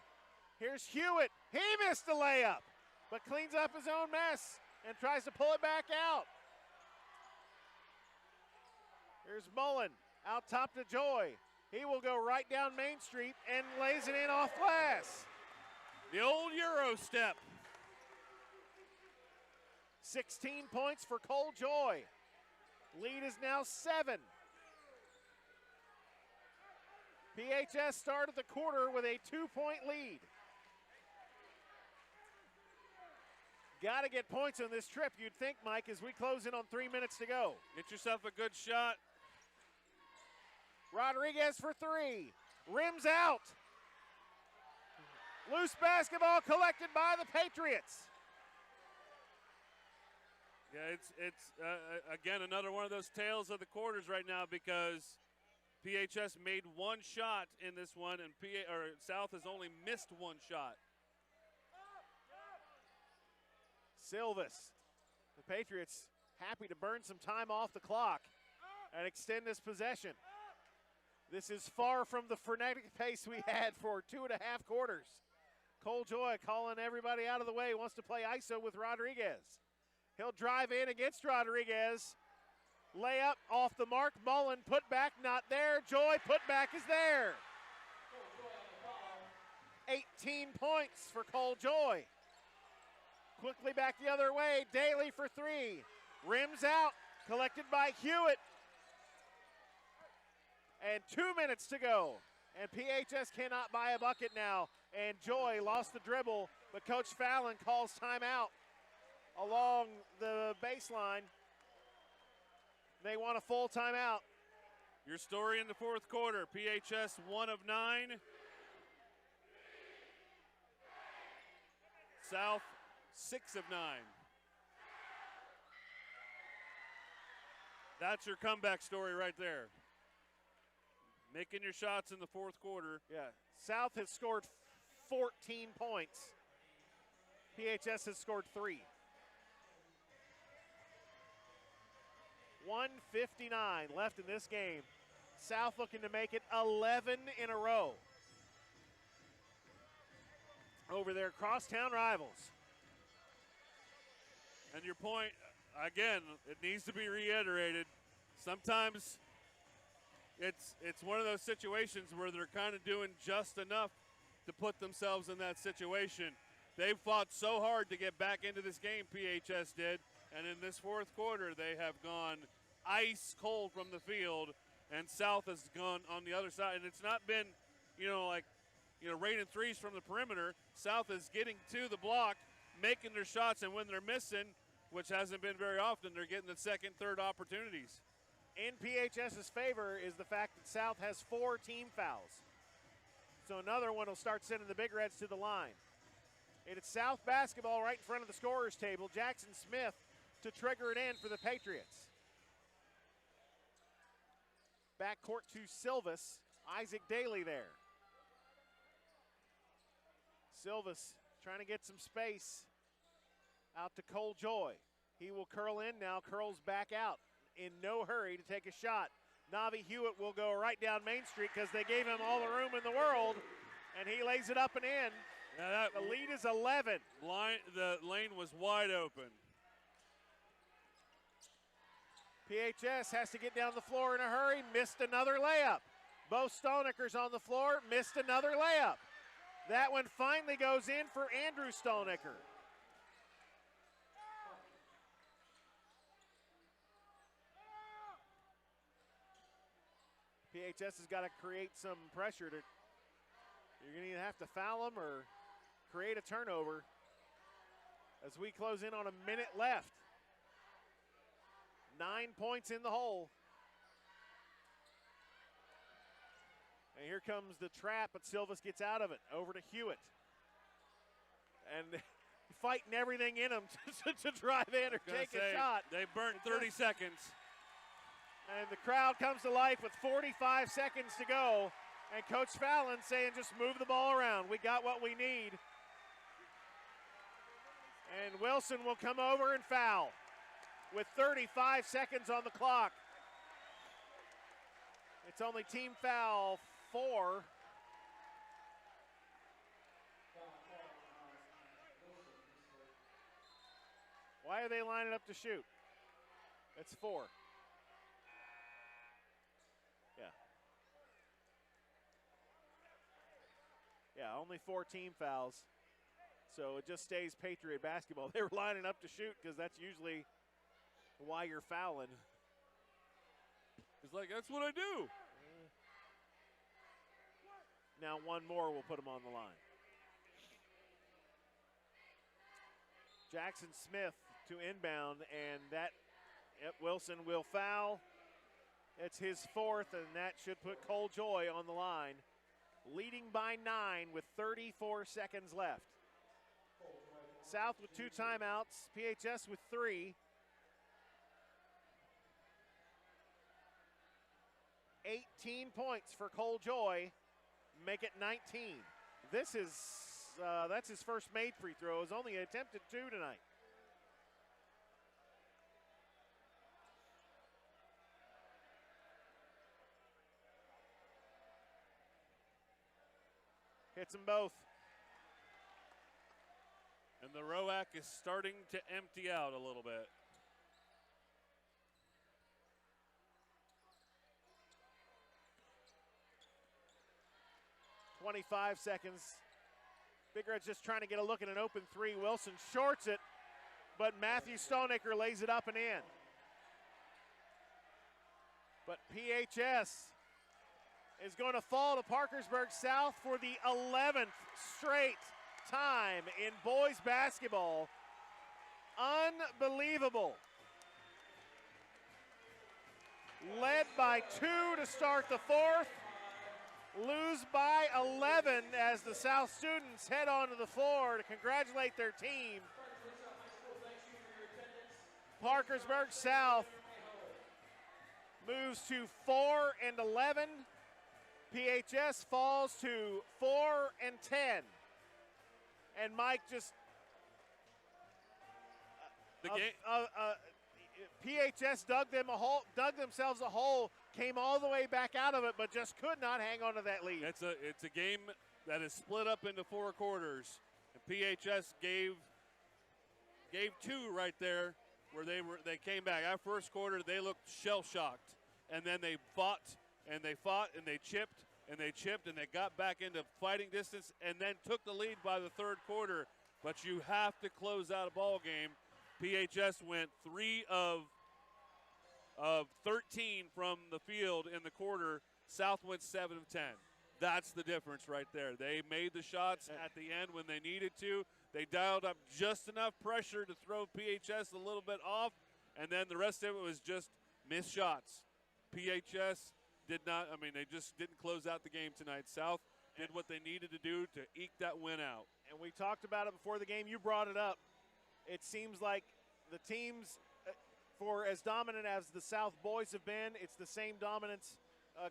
Here's Hewitt. He missed the layup, but cleans up his own mess and tries to pull it back out. Here's Mullen out top to Joy. He will go right down Main Street and lays it in off glass. The old Euro step. 16 points for Cole Joy. Lead is now 7. PHS started the quarter with a 2-point lead. Got to get points on this trip, you'd think, Mike, as we close in on 3 minutes to go. Get yourself a good shot. Rodriguez for 3. Rims out. Loose basketball collected by the Patriots. Yeah, it's again another one of those tales of the quarters right now because PHS made one shot in this one and South has only missed one shot. Silvis, the Patriots happy to burn some time off the clock and extend this possession. This is far from the frenetic pace we had for 2.5 quarters. Cole Joy calling everybody out of the way, wants to play ISO with Rodriguez. He'll drive in against Rodriguez. Layup off the mark. Mullen put back, not there. Joy put back is there. 18 points for Cole Joy. Quickly back the other way. Daly for 3. Rims out. Collected by Hewitt. And 2 minutes to go. And PHS cannot buy a bucket now. And Joy lost the dribble, but Coach Fallon calls timeout along the baseline. They want a full timeout. Your story in the fourth quarter, PHS 1 of 9. South 6 of 9. That's your comeback story right there. Making your shots in the fourth quarter. Yeah, South has scored 14 points. PHS has scored 3. 1:59 left in this game. South looking to make it 11 in a row over their crosstown rivals. And your point, again, it needs to be reiterated. Sometimes it's one of those situations where they're kind of doing just enough to put themselves in that situation. They've fought so hard to get back into this game, PHS did, and in this fourth quarter they have gone ice cold from the field, and South has gone on the other side. And it's not been, raining threes from the perimeter. South is getting to the block, making their shots, and when they're missing, which hasn't been very often, they're getting the second, third opportunities. In PHS's favor is the fact that South has 4 team fouls. So another one will start sending the Big Reds to the line. It's South basketball right in front of the scorer's table. Jackson Smith to trigger it in for the Patriots. Backcourt to Silvas. Isaac Daly there. Silvas trying to get some space out to Cole Joy. He will curl in now, curls back out in no hurry to take a shot. Navi Hewitt will go right down Main Street because they gave him all the room in the world, and he lays it up and in. The lead is 11. The lane was wide open. PHS has to get down the floor in a hurry, missed another layup. Bo Stolnicker's on the floor, missed another layup. That one finally goes in for Andrew Stolnicker. PHS has got to create some pressure. You're going to either have to foul them or create a turnover as we close in on a minute left. 9 points in the hole. And here comes the trap, but Silvas gets out of it. Over to Hewitt. And fighting everything in him to drive in or take a shot. They burnt 30 seconds. And the crowd comes to life with 45 seconds to go. And Coach Fallon saying just move the ball around. We got what we need. And Wilson will come over and foul with 35 seconds on the clock. It's only team foul 4. Why are they lining up to shoot? It's 4. Yeah, only 4 team fouls. So it just stays Patriot basketball. They were lining up to shoot because that's usually why you're fouling. It's like, that's what I do. Now one more will put them on the line. Jackson Smith to inbound, and Wilson will foul. It's his 4th, and that should put Cole Joy on the line. Leading by 9 with 34 seconds left. South with 2 timeouts, PHS with 3. 18 points for Cole Joy, make it 19. That's his first made free throw. He's only attempted 2 tonight. Hits them both. And the ROAC is starting to empty out a little bit. .25 seconds. Big Red's just trying to get a look at an open 3. Wilson shorts it, but Matthew Stolnicker lays it up and in. But PHS is going to fall to Parkersburg South for the 11th straight time in boys basketball. Unbelievable. Led by 2 to start the 4th. lose by 11 as the South students head onto the floor to congratulate their team. Parkersburg South moves to 4-11. PHS falls to 4-10. And Mike just the game. PHS dug themselves a hole, came all the way back out of it, but just could not hang on to that lead. It's a game that is split up into 4 quarters, and PHS gave 2 right there where they came back. Our first quarter they looked shell shocked, and then they fought and they chipped and they got back into fighting distance and then took the lead by the third quarter. But you have to close out a ball game. PHS went 3 of 13 from the field in the quarter. South went 7 of 10. That's the difference right there. They made the shots at the end when they needed to. They dialed up just enough pressure to throw PHS a little bit off, and then the rest of it was just missed shots. PHS did not, they just didn't close out the game tonight. South did what they needed to do to eke that win out. And we talked about it before the game. You brought it up. It seems like the teams, for as dominant as the South boys have been, it's the same dominance,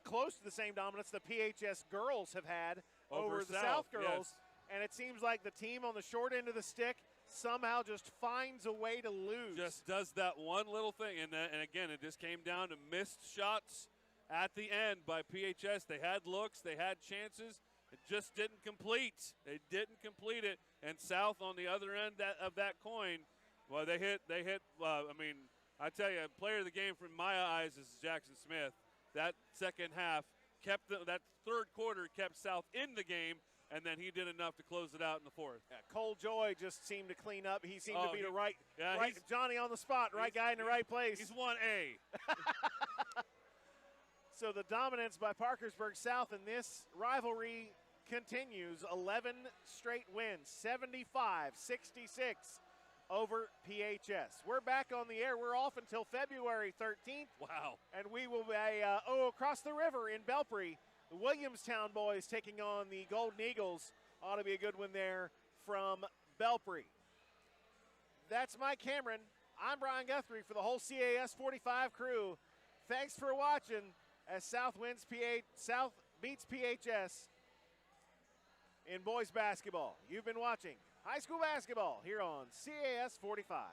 close to the same dominance the PHS girls have had over the South girls. Yes. And it seems like the team on the short end of the stick somehow just finds a way to lose. Just does that one little thing. And again, it just came down to missed shots at the end by PHS. They had looks, they had chances. It just didn't complete. They didn't complete it. And South on the other end of that coin, well, they hit. I tell you, player of the game from my eyes is Jackson Smith. That second half that third quarter kept South in the game, and then he did enough to close it out in the fourth. Yeah, Cole Joy just seemed to clean up. He seemed to be the right Johnny on the spot, right guy in the right place. He's 1A. So the dominance by Parkersburg South in this rivalry continues. 11 straight wins, 75-66 over PHS. We're back on the air. We're off until February 13th. Wow. And we will be across the river in Belpre. The Williamstown boys taking on the Golden Eagles. Ought to be a good one there from Belpre. That's Mike Cameron. I'm Brian Guthrie for the whole CAS 45 crew. Thanks for watching as South beats PHS in boys basketball. You've been watching high school basketball here on CAS 45.